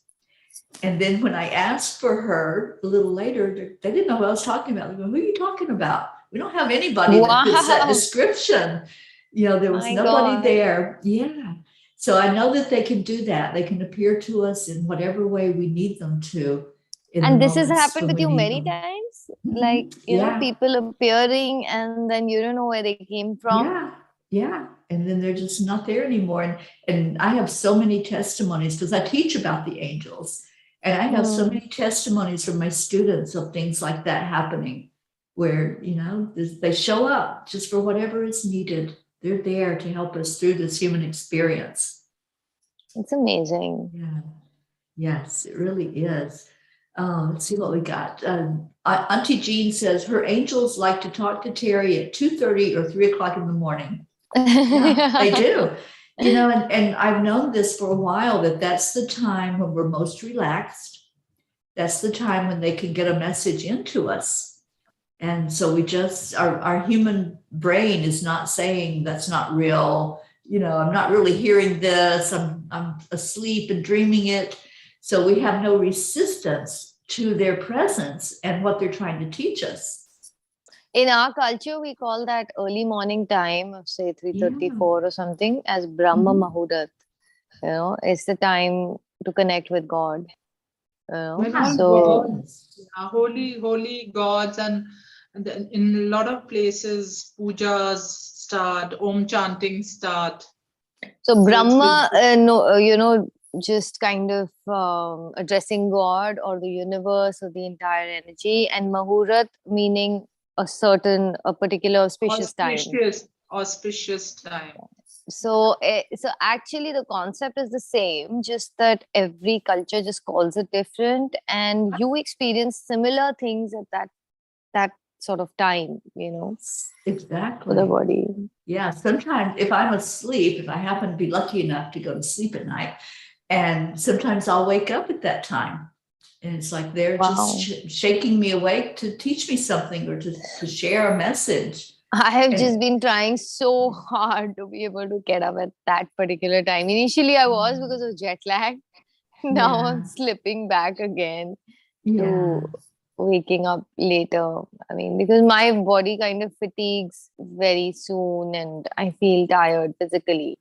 And then when I asked for her a little later, they didn't know what I was talking about. They go, who are you talking about? We don't have anybody that fits that Wow. description. There was My nobody God. there. Yeah. So I know that they can do that. They can appear to us in whatever way we need them to in the And this has moments happened when with we you need many them. times? Mhm. Like, Yeah. people appearing and then you don't know where they came from? Yeah. Yeah. And then they're just not there anymore. And I have so many testimonies because I teach about the angels. And I have so Mm. many testimonies from my students of things like that happening where, they show up just for whatever is needed. They're there to help us through this human experience. It's amazing. Yeah. Yes, it really is. Let's see what we got. Auntie Jean says her angels like to talk to Teri at 2:30 or 3 o'clock in the morning. Yeah, they do. And I've known this for a while that that's the time when we're most relaxed. That's the time when they can get a message into us. And so we just, our human brain is not saying that's not real. I'm not really hearing this. I'm asleep and dreaming it. So we have no resistance to their presence and what they're trying to teach us. In our culture, we call that early morning time of say 3:34 or something as Brahma Mahurat. It's the time to connect with God. Well, Yeah. So gods, holy gods, and in a lot of places, pujas start, om chanting start. So Brahma, it's just kind of addressing God or the universe or the entire energy, and Mahurat meaning a particular auspicious time. auspicious time. So actually the concept is the same, just that every culture just calls it different, and you experience similar things at that sort of time, Exactly. for the body. Yeah, sometimes if I'm asleep, if I happen to be lucky enough to go to sleep at night, and sometimes I'll wake up at that time. And it's like they're just shaking me awake to teach me something or to share a message. I have just been trying so hard to be able to get up at that particular time. Initially, I was because of jet lag. Now I'm slipping back again to waking up later. I mean, because my body kind of fatigues very soon and I feel tired physically.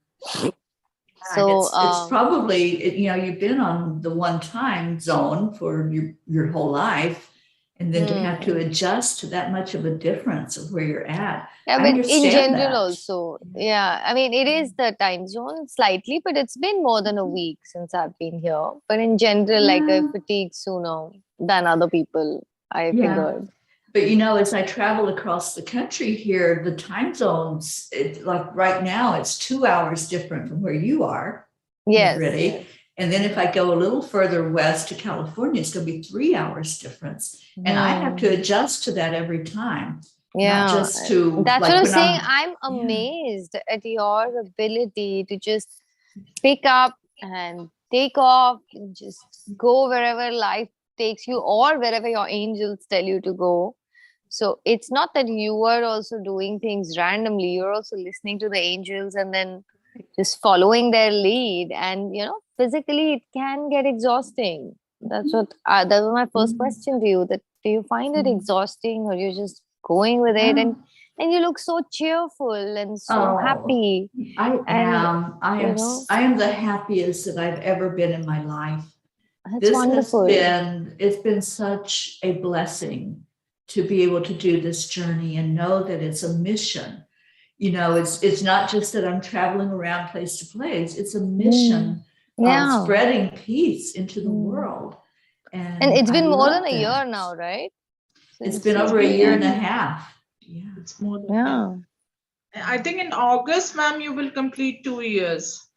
So it's probably, you've been on the one time zone for your whole life, and then to have to adjust to that much of a difference of where you're at. Yeah, I but in general that. also, I mean, it is the time zone slightly, but it's been more than a week since I've been here. But in general, like I fatigue sooner than other people, I figured. But as I travel across the country here, the time zones, like right now, it's 2 hours different from where you are. Yes. Yes. And then if I go a little further west to California, it's going to be 3 hours difference. And I have to adjust to that every time. Yeah. Not just to, that's what I'm saying. I'm amazed at your ability to just pick up and take off and just go wherever life takes you or wherever your angels tell you to go. So it's not that you are also doing things randomly. You're also listening to the angels and then just following their lead. And, physically it can get exhausting. That's what, that was my first question to you, that do you find it exhausting or you're just going with it? And you look so cheerful and so happy. I am the happiest that I've ever been in my life. That's wonderful. It's been such a blessing to be able to do this journey and know that it's a mission. It's not just that I'm traveling around place to place. It's a mission of spreading peace into the world. And it's been more than a year now, right? It's been over a year and a half. Yeah. It's more than I think in August, ma'am, you will complete 2 years.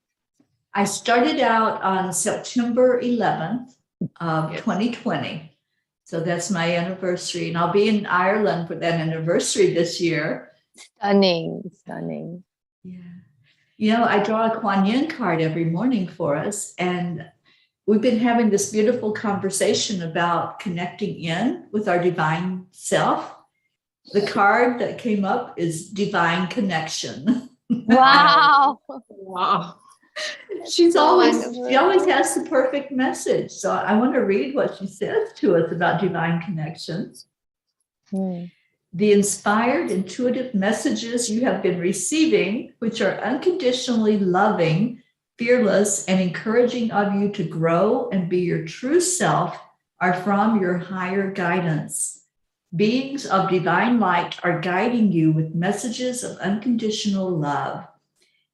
I started out on September 11th of 2020. So that's my anniversary. And I'll be in Ireland for that anniversary this year. Stunning. Yeah. I draw a Kuan Yin card every morning for us. And we've been having this beautiful conversation about connecting in with our divine self. The card that came up is divine connection. Wow. She always has the perfect message. So I want to read what she says to us about divine connections. The inspired, intuitive messages you have been receiving, which are unconditionally loving, fearless, and encouraging of you to grow and be your true self, are from your higher guidance. Beings of divine light are guiding you with messages of unconditional love.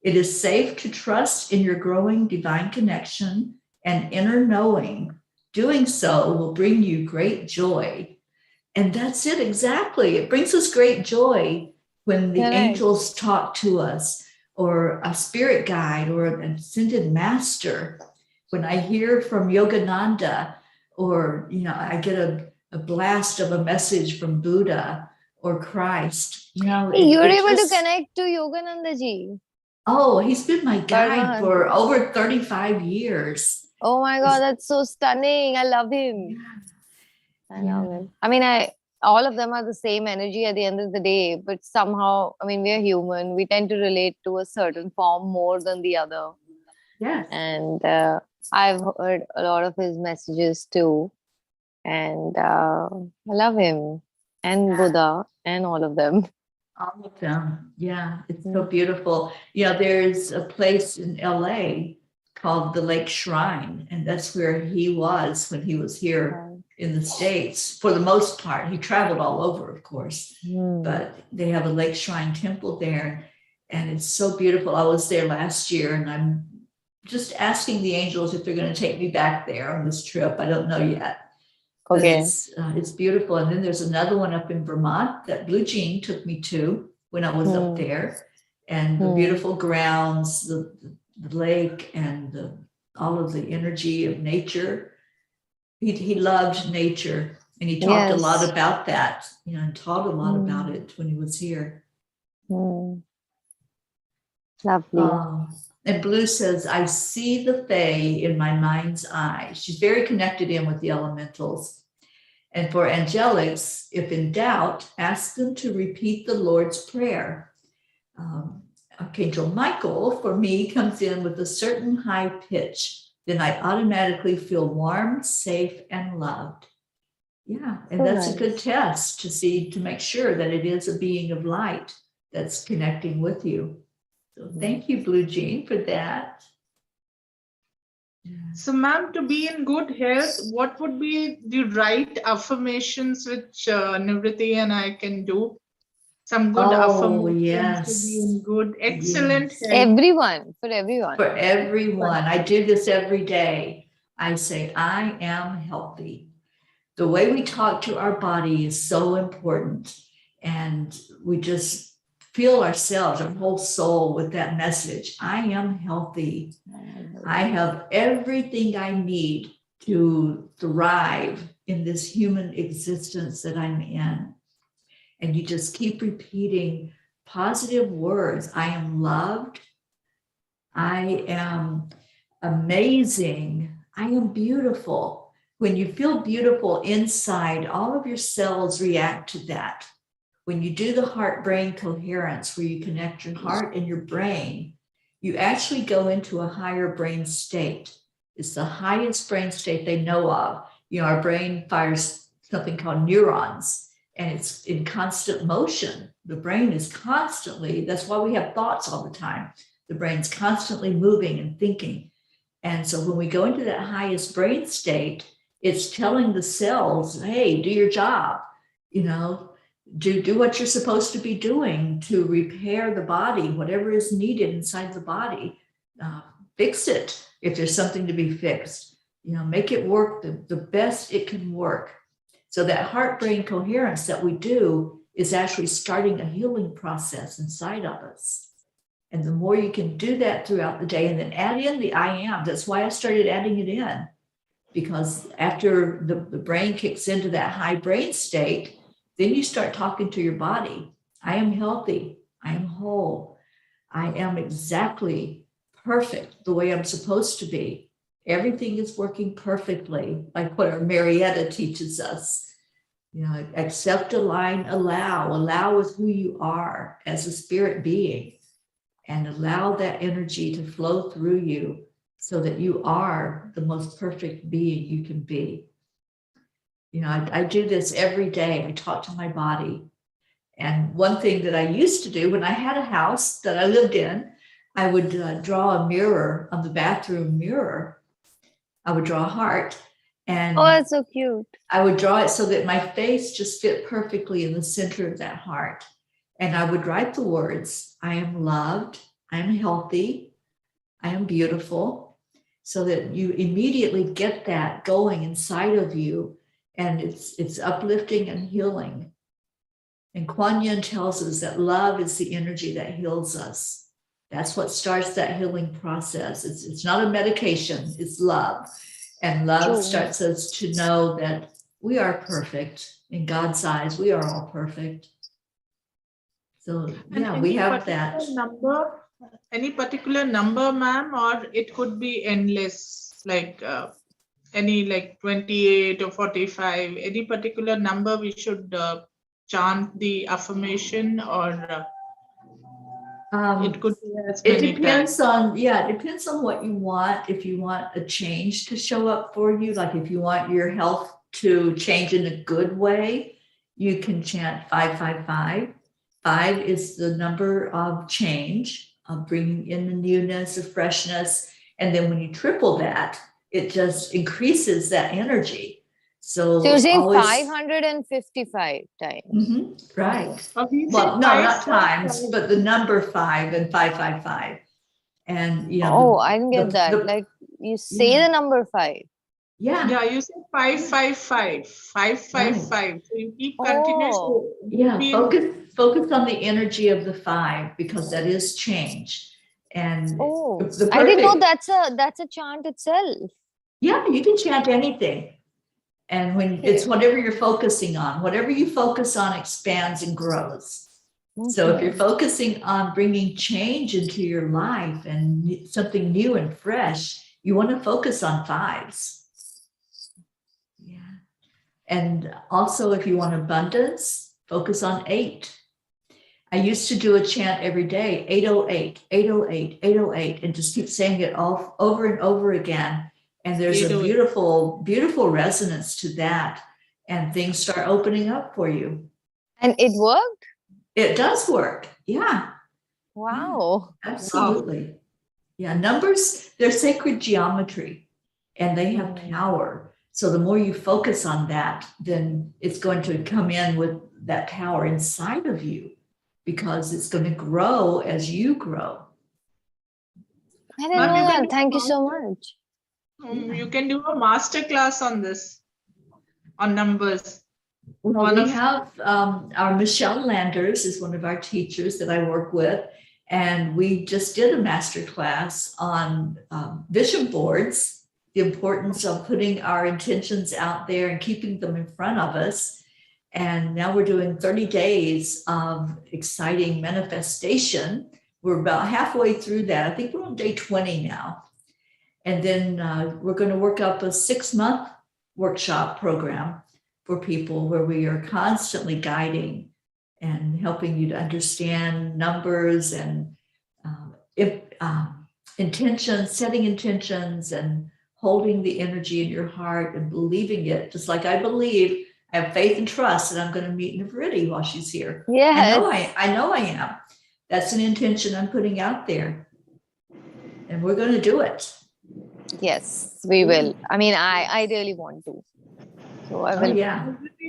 It is safe to trust in your growing divine connection and inner knowing. Doing so will bring you great joy. And that's it exactly. It brings us great joy when the angels talk to us, or a spirit guide or an ascended master. When I hear from Yogananda, or I get a blast of a message from Buddha or Christ. You're able to connect to Yogananda ji. Oh, he's been my guide for over 35 years. Oh my God, that's so stunning. I love him. I love him. I mean, all of them are the same energy at the end of the day, but somehow, I mean, we're human. We tend to relate to a certain form more than the other. Yes. And I've heard a lot of his messages too. And I love him and Buddha and all of them. All of them. Yeah, it's so beautiful. There's a place in LA called the Lake Shrine, and that's where he was when he was here in the States. For the most part, he traveled all over, of course, but they have a Lake Shrine temple there, and it's so beautiful. I was there last year, and I'm just asking the angels if they're going to take me back there on this trip. I don't know yet. But Okay. it's beautiful. And then there's another one up in Vermont that Blue Jean took me to when I was up there, and the beautiful grounds, the lake, and all of the energy of nature. He loved nature, and he talked a lot about that, and taught a lot about it when he was here. Lovely. And Blue says, I see the Fae in my mind's eye. She's very connected in with the elementals. And for angelics, if in doubt, ask them to repeat the Lord's Prayer. Archangel Michael, for me, comes in with a certain high pitch. Then I automatically feel warm, safe, and loved. Yeah, and that's a good test to make sure that it is a being of light that's connecting with you. So thank you, Blue Jean, for that. So, ma'am, to be in good health, what would be the right affirmations which Nivriti and I can do? Some good affirmations to be in good, excellent health. For everyone. For everyone. I do this every day. I say, I am healthy. The way we talk to our body is so important. And we just fill ourselves, our whole soul, with that message. I am healthy. I have everything I need to thrive in this human existence that I'm in. And you just keep repeating positive words. I am loved. I am amazing. I am beautiful. When you feel beautiful inside, all of your cells react to that. When you do the heart-brain coherence, where you connect your heart and your brain, you actually go into a higher brain state. It's the highest brain state they know of. Our brain fires something called neurons, and it's in constant motion. The brain is constantly, that's why we have thoughts all the time. The brain's constantly moving and thinking. And so when we go into that highest brain state, it's telling the cells, hey, do your job, do what you're supposed to be doing to repair the body, whatever is needed inside the body. Fix it if there's something to be fixed. Make it work the best it can work. So that heart-brain coherence that we do is actually starting a healing process inside of us. And the more you can do that throughout the day, and then add in the I am. That's why I started adding it in, because after the brain kicks into that high brain state, then you start talking to your body. I am healthy. I am whole. I am exactly perfect the way I'm supposed to be. Everything is working perfectly, like what our Marietta teaches us. Accept, align, allow with who you are as a spirit being, and allow that energy to flow through you so that you are the most perfect being you can be. I do this every day. I talk to my body. And one thing that I used to do when I had a house that I lived in, I would draw a mirror on the bathroom mirror. I would draw a heart. And that's so cute. I would draw it so that my face just fit perfectly in the center of that heart. And I would write the words, I am loved, I am healthy, I am beautiful, so that you immediately get that going inside of you. And it's uplifting and healing. And Kuan Yin tells us that love is the energy that heals us. That's what starts that healing process. It's not a medication, it's love. And love starts us to know that we are perfect. In God's eyes, we are all perfect. So yeah, we have that. Any particular number, ma'am, or it could be endless, like Any like 28 or 45, any particular number we should chant the affirmation, or it could be as It many times? depends on, it depends on what you want. If you want a change to show up for you, like if you want your health to change in a good way, you can chant 555. 5 is the number of change, of bringing in the newness, the freshness. And then when you triple that, it just increases that energy. So So you're saying always 555 times. right. Or we say Well, no, five, not five, times, five. but the number 5 and 555. And Oh, I didn't get that. the- Like you say yeah. the number 5. Yeah, you say 555, 555. So you keep continuously. Oh, Focus on the energy of the 5, because that is change. And oh, the I didn't know perfect, that's a chant itself. yeah, you can chant anything. And when it's Okay. whatever you're focusing on, whatever you focus on expands and grows. So if you're Okay. focusing on bringing change into your life and something new and fresh, you want to focus on 5s. Yeah. And also, if you want abundance, focus on 8. I used to do a chant every day, 808, 808, 808, and just keep saying it all over and over again. And there's a 808. beautiful, beautiful resonance to that. And things start opening up for you. And it worked? It does work. Yeah, Wow. absolutely. Yeah, numbers, they're sacred geometry and they have power. So the more you focus on that, then it's going to come in with that power inside of you, because it's going to grow as you grow. I didn't know that. Thank you so much. You can do a master class on this, on numbers. Well, we have our Michelle Landers is one of our teachers that I work with. And we just did a master class on vision boards, the importance of putting our intentions out there and keeping them in front of us. And now we're doing 30 days of exciting manifestation. We're about halfway through that. I think we're on day 20 now. And then we're going to work up a 6-month workshop program for people where we are constantly guiding and helping you to understand numbers and intentions, setting intentions and holding the energy in your heart and believing it. Just like I believe, I have faith and trust that I'm going to meet Navriti while she's here. Yes. I know I am. That's an intention I'm putting out there. And we're going to do it. Yes, we will. I mean, I really want to. So I will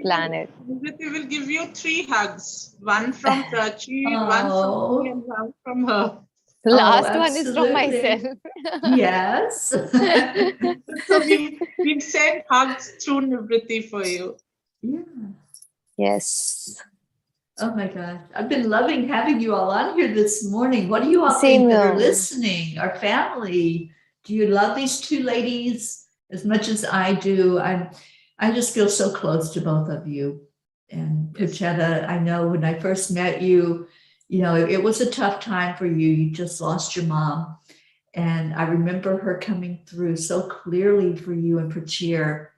plan it. We will give you 3 hugs. One from Prachi, one from me, and one from her. The last one is from myself. Yes. So we've sent hugs through Nivriti for you. Yeah. Yes. Oh my gosh. I've been loving having you all on here this morning. What do you all think that are listening? Our family. Do you love these 2 ladies as much as I do? I just feel so close to both of you. And Puchetta, I know when I first met you, it was a tough time for you. You just lost your mom. And I remember her coming through so clearly for you and Prachir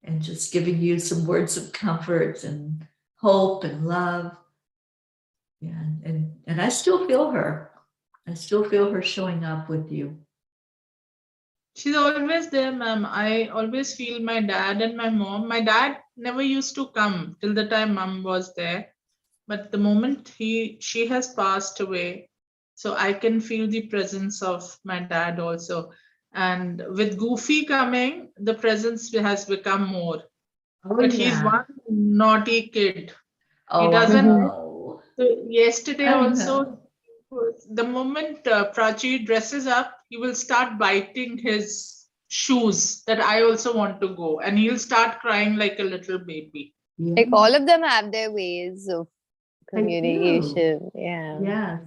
and just giving you some words of comfort and hope and love. Yeah, and I still feel her. I still feel her showing up with you. She's always there, ma'am. I always feel my dad and my mom. My dad never used to come till the time mom was there. But the moment she has passed away, so I can feel the presence of my dad also. And with Goofy coming, the presence has become more. But he's one naughty kid. He doesn't. So yesterday also, the moment Prachi dresses up, he will start biting his shoes that I also want to go. And he'll start crying like a little baby. Like all of them have their ways of communication. Yeah.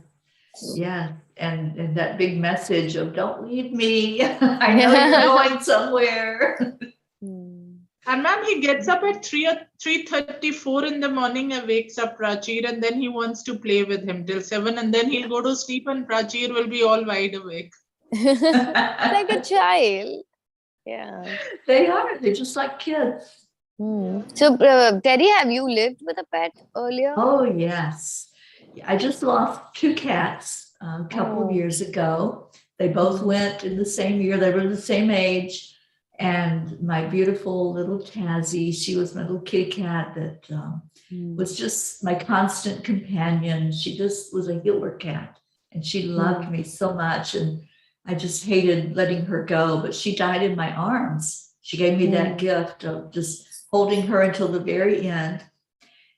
Yes. And that big message of don't leave me. I know you're going somewhere. And ma'am, he gets up at 3:34 in the morning and wakes up Prachir, and then he wants to play with him till 7, and then he'll go to sleep and Prachir will be all wide awake. Like a child. Yeah. They are. They're just like kids. So, Teri, have you lived with a pet earlier? Oh, yes. I just lost two cats a couple of Oh. years ago. They both went in the same year. They were the same age. And my beautiful little Tazzy, she was my little kitty cat that was just my constant companion. She just was a healer cat, and she loved me so much. And I just hated letting her go, but she died in my arms. She gave me that gift of just holding her until the very end.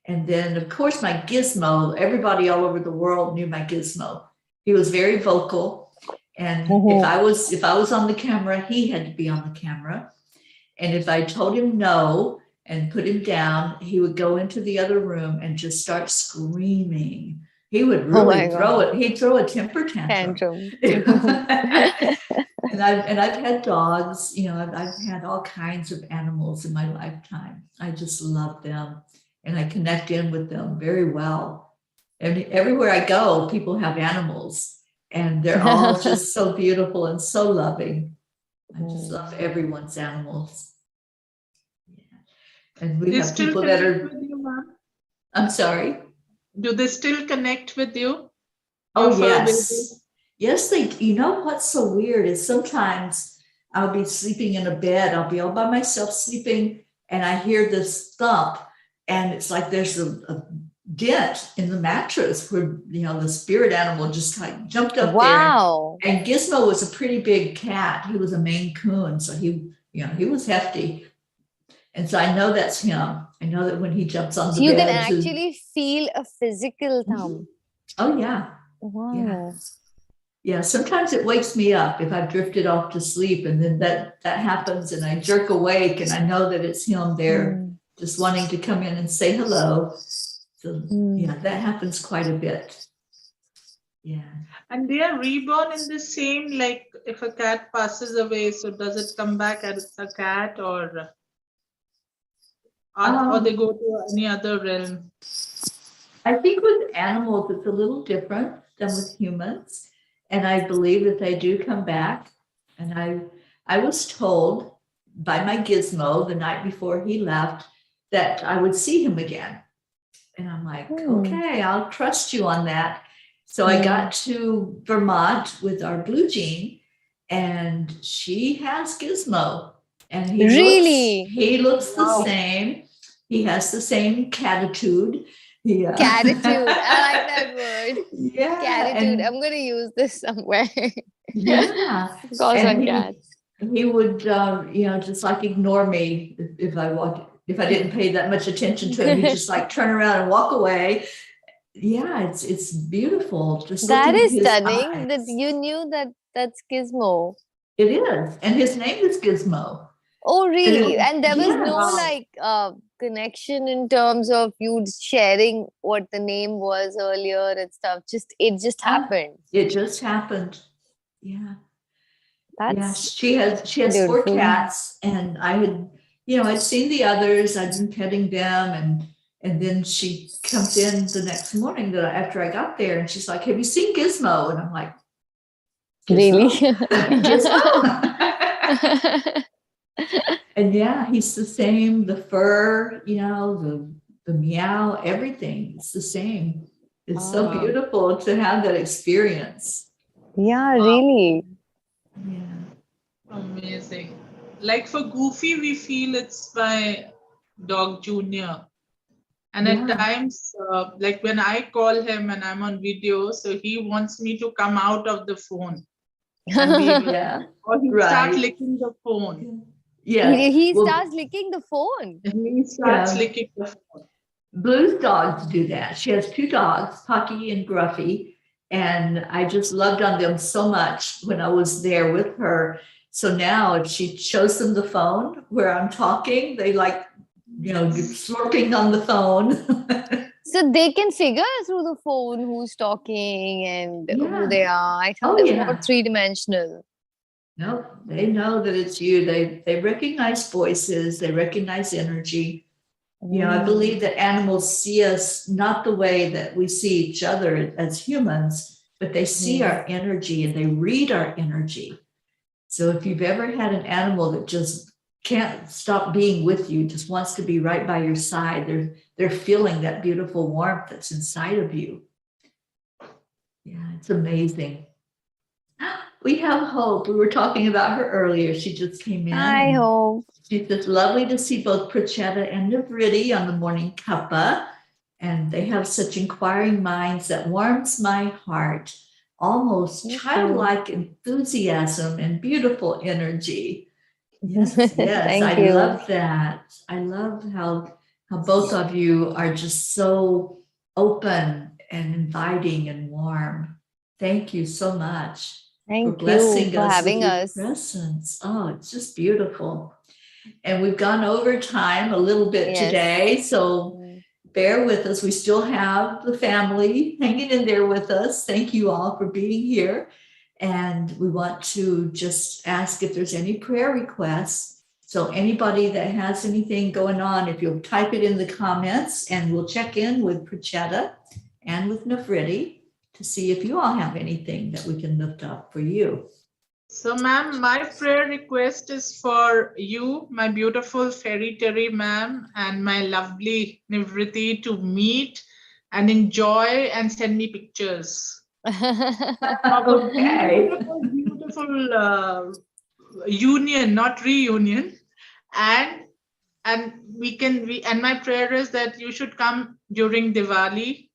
And then, of course, my Gizmo, everybody all over the world knew my Gizmo. He was very vocal. And if I was on the camera, he had to be on the camera. And if I told him no and put him down, he would go into the other room and just start screaming. He would really he'd throw a temper tantrum. And I've had dogs, I've had all kinds of animals in my lifetime. I just love them, and I connect in with them very well. And everywhere I go, people have animals, and they're all just so beautiful and so loving. I just love everyone's animals. Yeah. And we have people that are. With you, ma'am? I'm sorry. Do they still connect with you? Oh, yes. Yes, they, what's so weird is sometimes I'll be sleeping in a bed, I'll be all by myself sleeping, and I hear this thump, and it's like there's a dent in the mattress where, the spirit animal just like jumped up there. And Gizmo was a pretty big cat. He was a Maine Coon, so he was hefty. And so I know that's him. I know that when he jumps on the bed. You can actually feel a physical thump. Oh, yeah. Wow. Yeah, sometimes it wakes me up if I've drifted off to sleep, and then that happens and I jerk awake and I know that it's him there just wanting to come in and say hello. So yeah, that happens quite a bit. Yeah. And they are reborn in the same, like if a cat passes away, so does it come back as a cat or they go to any other realm? I think with animals, it's a little different than with humans. And I believe that they do come back. And I was told by my Gizmo the night before he left that I would see him again. And I'm like, okay, I'll trust you on that. So I got to Vermont with our Blue Jean, and she has Gizmo. And he looks the same. He has the same catitude. Yeah. Catitude. I like that word. Yeah. Catitude. I'm going to use this somewhere. Yeah. Goes on cats. He would, just like ignore me if I didn't pay that much attention to him. He'd just like turn around and walk away. Yeah, it's beautiful. Just that is stunning that you knew that's Gizmo. It is. And his name is Gizmo. Oh, really? And there was no connection in terms of you sharing what the name was earlier and stuff. It just happened. It just happened. Yeah. That's she has beautiful. 4 cats, and I had, I'd seen the others. I'd been petting them, and then she comes in the next morning after I got there, and she's like, "Have you seen Gizmo?" And I'm like, Gizmo? Really? Gizmo? And yeah, he's the same. The fur, the meow, everything. It's the same. It's so beautiful to have that experience. Yeah, really. Yeah. Amazing. Like for Goofy, we feel it's my dog Junior. And at times, like when I call him and I'm on video, so he wants me to come out of the phone. And or he starts licking the phone. Yeah. He starts licking the phone. He starts licking the phone. Blue's dogs do that. She has 2 dogs, Pocky and Gruffy, and I just loved on them so much when I was there with her. So now if she shows them the phone where I'm talking, they like, slurping on the phone. So they can figure through the phone who's talking and who they are. I thought they were more 3-dimensional. No, they know that it's you. They recognize voices. They recognize energy. I believe that animals see us not the way that we see each other as humans, but they see our energy and they read our energy. So if you've ever had an animal that just can't stop being with you, just wants to be right by your side, they're feeling that beautiful warmth that's inside of you. Yeah, it's amazing. We have Hope. We were talking about her earlier. She just came in. I hope. She says, lovely to see both Prachetta and Navriti on the Morning Cuppa. And they have such inquiring minds that warms my heart. Almost childlike enthusiasm and beautiful energy. Yes, yes, Thank I you. love that. I love how both of you are just so open and inviting and warm. Thank you so much for Thank you blessing for us having with your us. presence. Oh, it's just beautiful. And we've gone over time a little bit Yes. today, so bear with us. We still have the family hanging in there with us. Thank you all for being here. And we want to just ask if there's any prayer requests. So anybody that has anything going on, if you'll type it in the comments, and we'll check in with Prachetta and with Navriti to see if you all have anything that we can lift up for you. So, ma'am, my prayer request is for you, my beautiful fairy Teri ma'am, and my lovely Nivriti to meet and enjoy and send me pictures. Okay. Beautiful union, not reunion. And my prayer is that you should come during Diwali.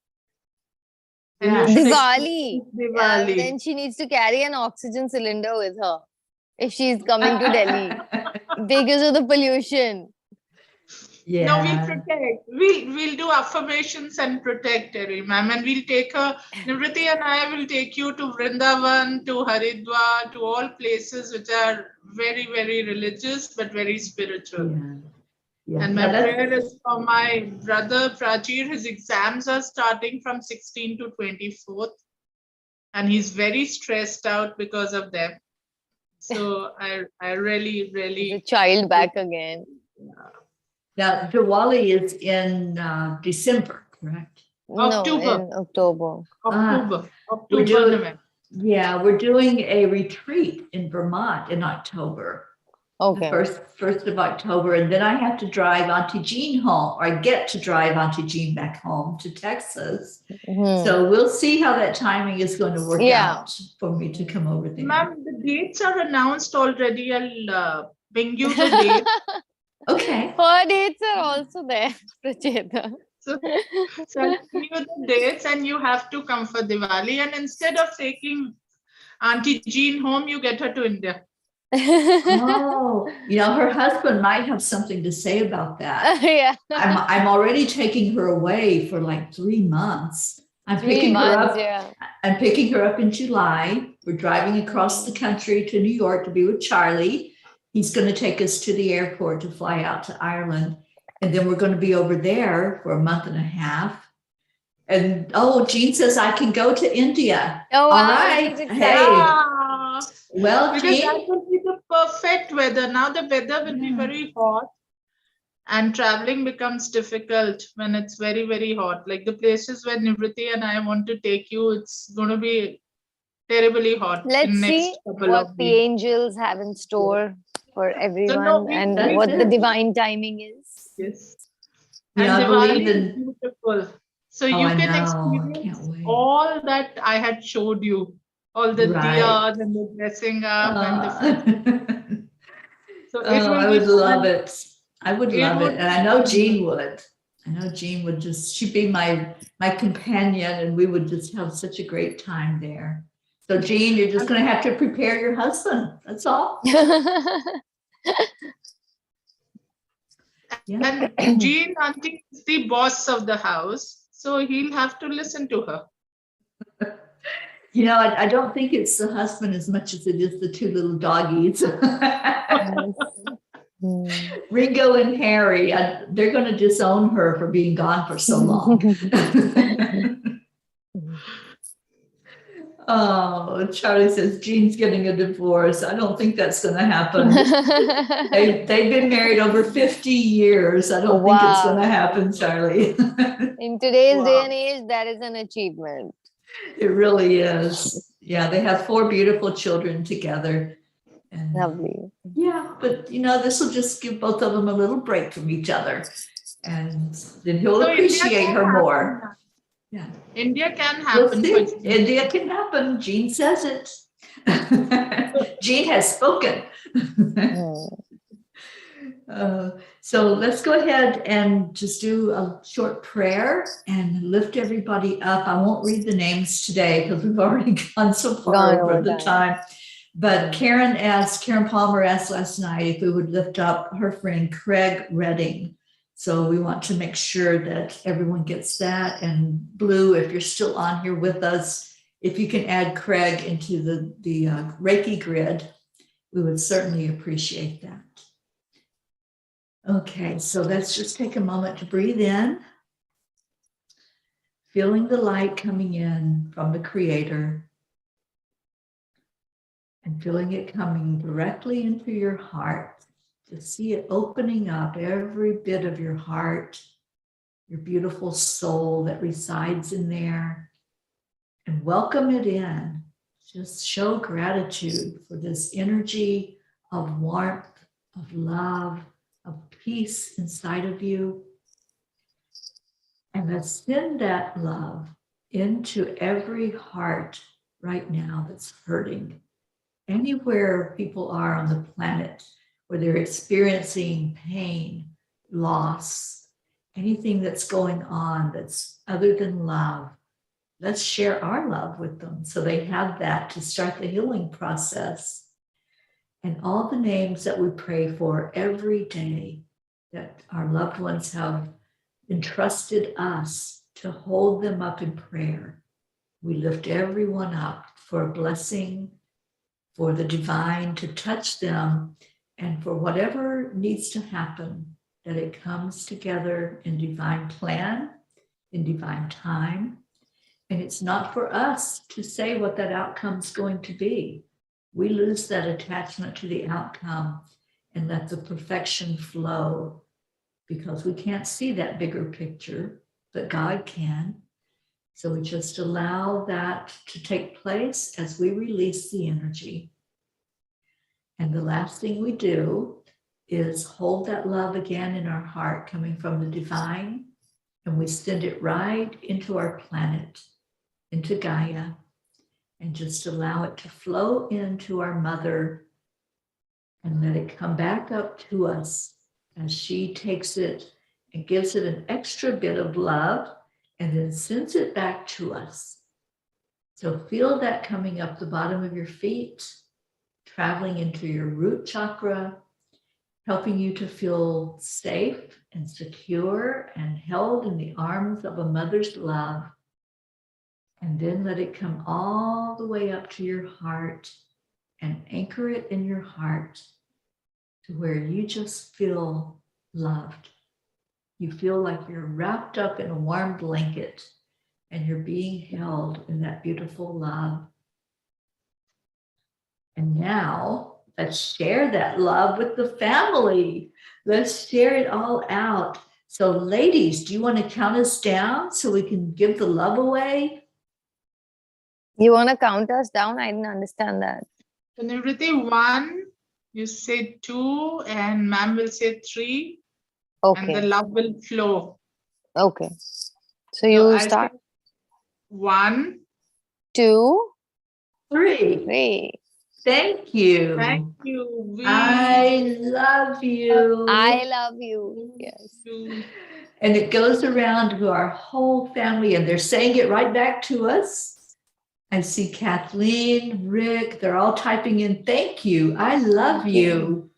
And Yeah. you should Diwali. experience Diwali. Then she needs to carry an oxygen cylinder with her if she's coming to Delhi because of the pollution. Yeah. No, we'll protect. We'll do affirmations and protect Teri, ma'am. And we'll take her, Nivriti and I will take you to Vrindavan, to Haridwar, to all places which are very, very religious, but very spiritual. Yeah. Yeah. And my prayer is for my brother Prachir. His exams are starting from 16th to 24th. And he's very stressed out because of them. So I really, really... The child back again. Now, Diwali is in December, correct? October. No, in October. October, November. Yeah, we're doing a retreat in Vermont in October. Okay. First of October, and then I have to drive Auntie Jean home, or I get to drive Auntie Jean back home to Texas. So we'll see how that timing is going to work out for me to come over there. Ma'am, the dates are announced already. I'll ping you the date. Okay. Her dates are also there, Pracheta. So I'll give you the dates, and you have to come for Diwali. And instead of taking Auntie Jean home, you get her to India. Oh, her husband might have something to say about that. Yeah. I'm already taking her away for like 3 months. I'm picking her up in July. We're driving across the country to New York to be with Charlie. He's going to take us to the airport to fly out to Ireland. And then we're going to be over there for a month and a half. And Jean says I can go to India. Oh, all wow, right. Hey. Well, because Jean, that will be the perfect weather. Now the weather will be very hot, and traveling becomes difficult when it's very, very hot. Like the places where Nivriti and I want to take you, it's going to be terribly hot. Let's in next see couple what of the weeks. angels have in store for everyone and that's what it. the divine timing is. Yes. Yeah, And I Diwali believe is in- beautiful. So Oh, you I can know. I experience can't wait. all that I had showed you. All the Right. diyas and the dressing up and the food. So it will I be would fun. love it. I would It love would it. And I be know fun. Jean would. I know Jean would she'd be my companion, and we would just have such a great time there. So Jean, you're just going to have to prepare your husband. That's all. Yeah. And Jean auntie is the boss of the house. So he'll have to listen to her. I don't think it's the husband as much as it is the 2 little doggies. Ringo and Harry, they're going to disown her for being gone for so long. Oh, Charlie says Jean's getting a divorce. I don't think that's going to happen. They've been married over 50 years. I don't think it's going to happen, Charlie. In today's day and age, that is an achievement. It really is. Yeah, they have 4 beautiful children together. And, Lovely. yeah, but this will just give both of them a little break from each other. And then he'll So India appreciate can her happen, more. ma'am. Yeah. India can We'll happen see. for June. India can happen. Jean says it. Jean has spoken. Mm. So let's go ahead and just do a short prayer and lift everybody up. I won't read the names today because we've already gone so far Gone over over the time. But Karen Palmer asked last night if we would lift up her friend Craig Redding. So we want to make sure that everyone gets that. And Blue, if you're still on here with us, if you can add Craig into the Reiki grid, we would certainly appreciate that. Okay, so let's just take a moment to breathe in, feeling the light coming in from the Creator, and feeling it coming directly into your heart. To see it opening up every bit of your heart, your beautiful soul that resides in there, and welcome it in. Just show gratitude for this energy of warmth, of love, of peace inside of you. And let's send that love into every heart right now that's hurting. Anywhere people are on the planet where they're experiencing pain, loss, anything that's going on that's other than love, let's share our love with them so they have that to start the healing process. And all the names that we pray for every day that our loved ones have entrusted us to hold them up in prayer. We lift everyone up for a blessing, for the divine to touch them, and for whatever needs to happen, that it comes together in divine plan, in divine time. And it's not for us to say what that outcome's going to be. We lose that attachment to the outcome and let the perfection flow, because we can't see that bigger picture, but God can. So we just allow that to take place as we release the energy. And the last thing we do is hold that love again in our heart coming from the divine, and we send it right into our planet, into Gaia, and just allow it to flow into our mother and let it come back up to us as she takes it and gives it an extra bit of love and then sends it back to us. So feel that coming up the bottom of your feet, traveling into your root chakra, helping you to feel safe and secure and held in the arms of a mother's love. And then let it come all the way up to your heart and anchor it in your heart to where you just feel loved. You feel like you're wrapped up in a warm blanket and you're being held in that beautiful love. And now let's share that love with the family. Let's share it all out. So ladies, do you want to count us down so we can give the love away? You want to count us down? I didn't understand that. So Nivriti, 1, you say 2, and ma'am will say 3, and the Okay. love will flow. Okay. So So you I'll start. say 1, 2, 3. 3. Thank you. thank you. I love you. I love you. Yes. you. And it goes around to our whole family, and they're saying it right back to us. I see Kathleen, Rick, they're all typing in, thank you, I love you.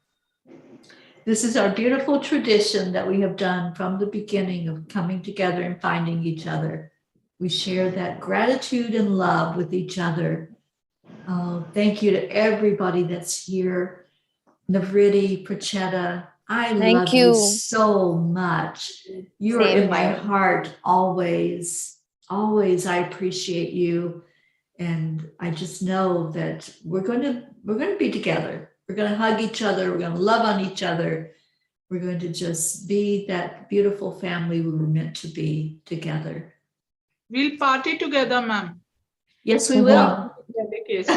This is our beautiful tradition that we have done from the beginning of coming together and finding each other. We share that gratitude and love with each other. Oh, thank you to everybody that's here. Navriti, Prachetta, I love you so much. You are Same in my here. heart always. Always, I appreciate you. And I just know that we're going to be together. We're going to hug each other. We're going to love on each other. We're going to just be that beautiful family we were meant to be together. We'll party together, ma'am. Yes, we will. Dedications.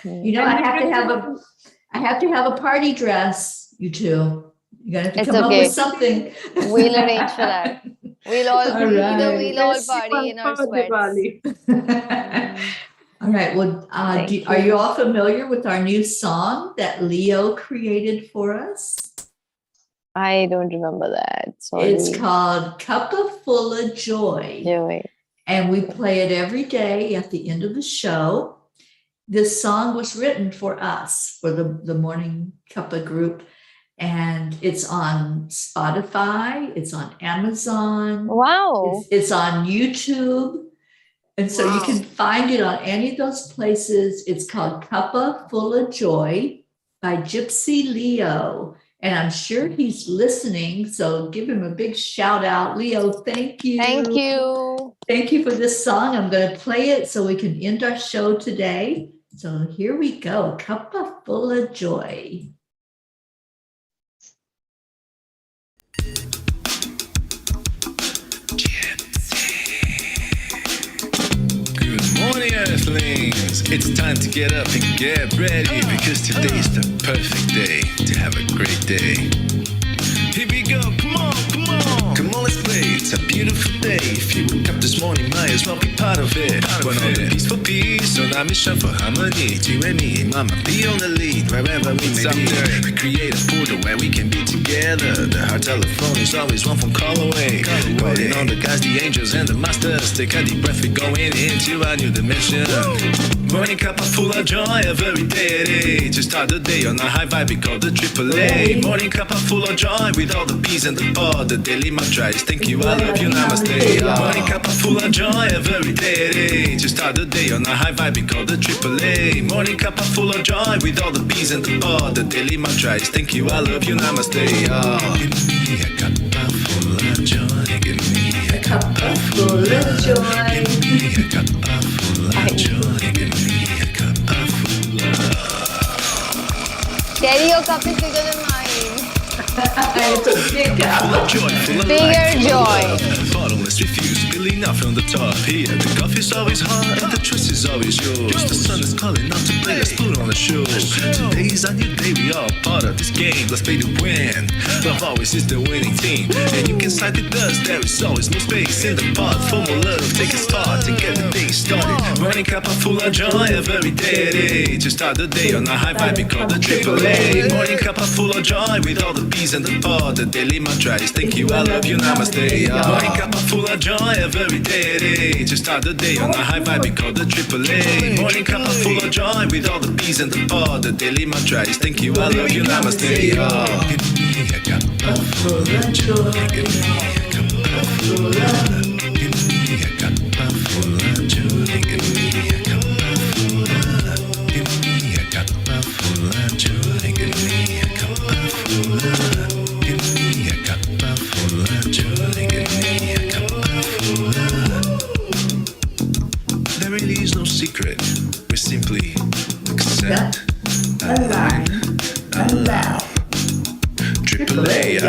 You know, I have to have a party dress, you two. You're gonna have to It's come up okay. with something. We'll arrange for that. We'll all All right. we'll all party in our sweats. All right. Well, Thank are you. you all familiar with our new song that Leo created for us? I don't remember that. Sorry. It's called Cuppa Fulla Joy. Joy. And we play it every day at the end of the show. This song was written for us, for the Morning Cuppa group. And it's on Spotify, it's on Amazon, Wow. it's on YouTube. And so you can find it on any of those places. It's called Cuppa Fulla Joy by Gypsy Leo. And I'm sure he's listening. So give him a big shout out. Leo, thank you. Thank you. Thank you for this song. I'm going to play it so we can end our show today. So here we go. Cuppa Fulla Joy. Morning, Earthlings! It's time to get up and get ready because today's the perfect day to have a great day. Here we go, come on, come on! Come on, let's play, it's a beautiful day. If you woke up this morning, might as well be part of it. We're on a peaceful peace, on our mission for harmony. You and me, mama, be on the lead, wherever we may be. We create a portal where we can be together. The heart telephone is always one phone call away. Calling on the guys, the angels and the masters. Take a deep breath, we're going into a new dimension. Morning Cuppa Fulla Joy, every day. To start the day on a high vibe, we call the AAA. Morning Cuppa Fulla Joy, with all the peas and the pod. The daily mantra is thank you, I love you, namaste. Morning Cuppa Fulla Joy, every day. To start the day on a high vibe, we call the AAA. Morning Cuppa Fulla Joy, with all the peas and the pod. The daily mantra is thank you, I love you, namaste. Give me a cuppa full of joy. Give me a Cuppa Fulla Joy. Give me a cuppa full of joy. Give me a cuppa full of Teri, your cup is bigger than mine. It's a big cup. full of joy, full of Bigger life, full of joy. love. Bottomless refuse, spilling out from the top. Here, the coffee's always hot and the trust is always yours. The sun is calling out to play, let's put on a show. Today's a new day, we all part of this game. Let's play to win. Love always is the winning team. And you can side with us, there is always no space in the pot. For more love, take a start and get the day started. Morning Cuppa Fulla Joy, every day. To start the day on a high vibe, we call the AAA. Morning Cuppa Fulla Joy, with all the peas and the pod. The daily mantra is thank you, I love you, namaste. Morning Cuppa Fulla Joy, every day. To start the day on a high vibe, we call the AAA. Morning Cuppa Fulla Joy, with all the peas and the pod. The daily mantra is thank you, I love you, namaste. Give me a cuppa full of joy. Give me a cuppa full of. Give me a cuppa full of joy. Give me a cuppa full of. Give me a cuppa full of joy. Give me a cuppa full of. Give me a cuppa full of joy. Give me a cuppa full of. There really is no secret. We simply accept, allow. AAA,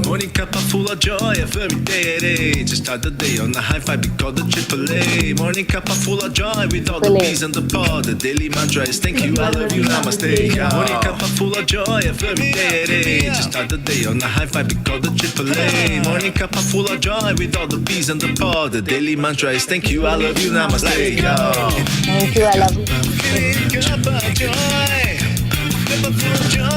morning Cuppa Fulla Joy, every day. To start the day on a high vibe, we call the AAA. Morning Cuppa Fulla Joy, with all the peas and the pod. The daily mantra is thank you, I love you, namaste. Morning Cuppa Fulla Joy, every day. To start the day on a high vibe, we call the AAA. Morning Cuppa Fulla Joy, with all the peas and the pod. The daily mantra is thank you, I love you, namaste. Thank you, I love you. Cuppa Joy, Cuppa Fulla Joy.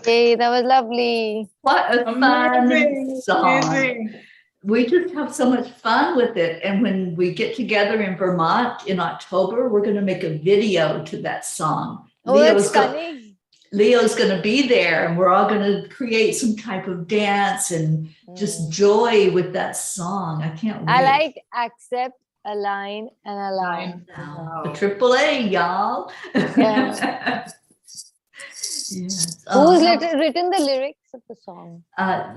Hey, that was lovely. What a fun Amazing, song. amazing. We just have so much fun with it. And when we get together in Vermont in October, we're going to make a video to that song. Oh, that's Leo's go- stunning. Leo's going to be there, and we're all going to create some type of dance and just joy with that song. I can't wait. I like accept, align, and allow. Now, the AAA, y'all. Yeah. Yes. Who's written the lyrics of the song?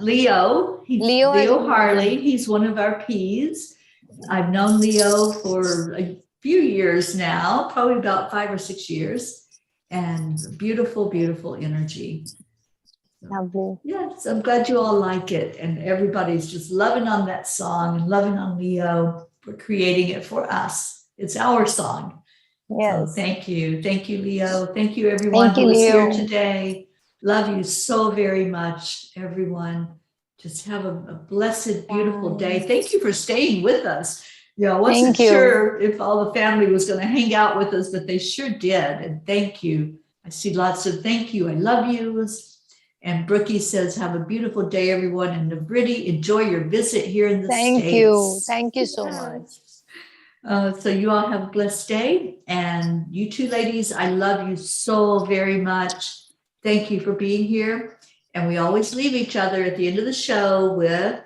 Leo. Leo Leo Harley. He's one of our P's. I've known Leo for a few years now, probably about 5 or 6 years. And beautiful, beautiful energy. Lovely. Yes, I'm glad you all like it. And everybody's just loving on that song and loving on Leo for creating it for us. It's our song. Yes. So thank you. Thank you, Leo. Thank you, everyone Thank you, who was here Leo. today. Love you so very much, everyone. Just have a blessed, beautiful day. Thank you for staying with us. Yeah, I wasn't Thank you. sure if all the family was going to hang out with us, but they sure did. And thank you. I see lots of thank you. I love yous. And Brookie says, have a beautiful day, everyone. And Brittany, enjoy your visit here in the States. Thank you. Thank you so much. So you all have a blessed day. And you two ladies, I love you so very much. Thank you for being here. And we always leave each other at the end of the show with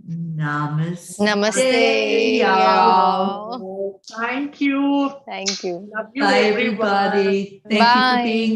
Namaste. Namaste, y'all. y'all. Thank you. Thank you. Love you, Bye, everyone. everybody. Thank you Bye. for being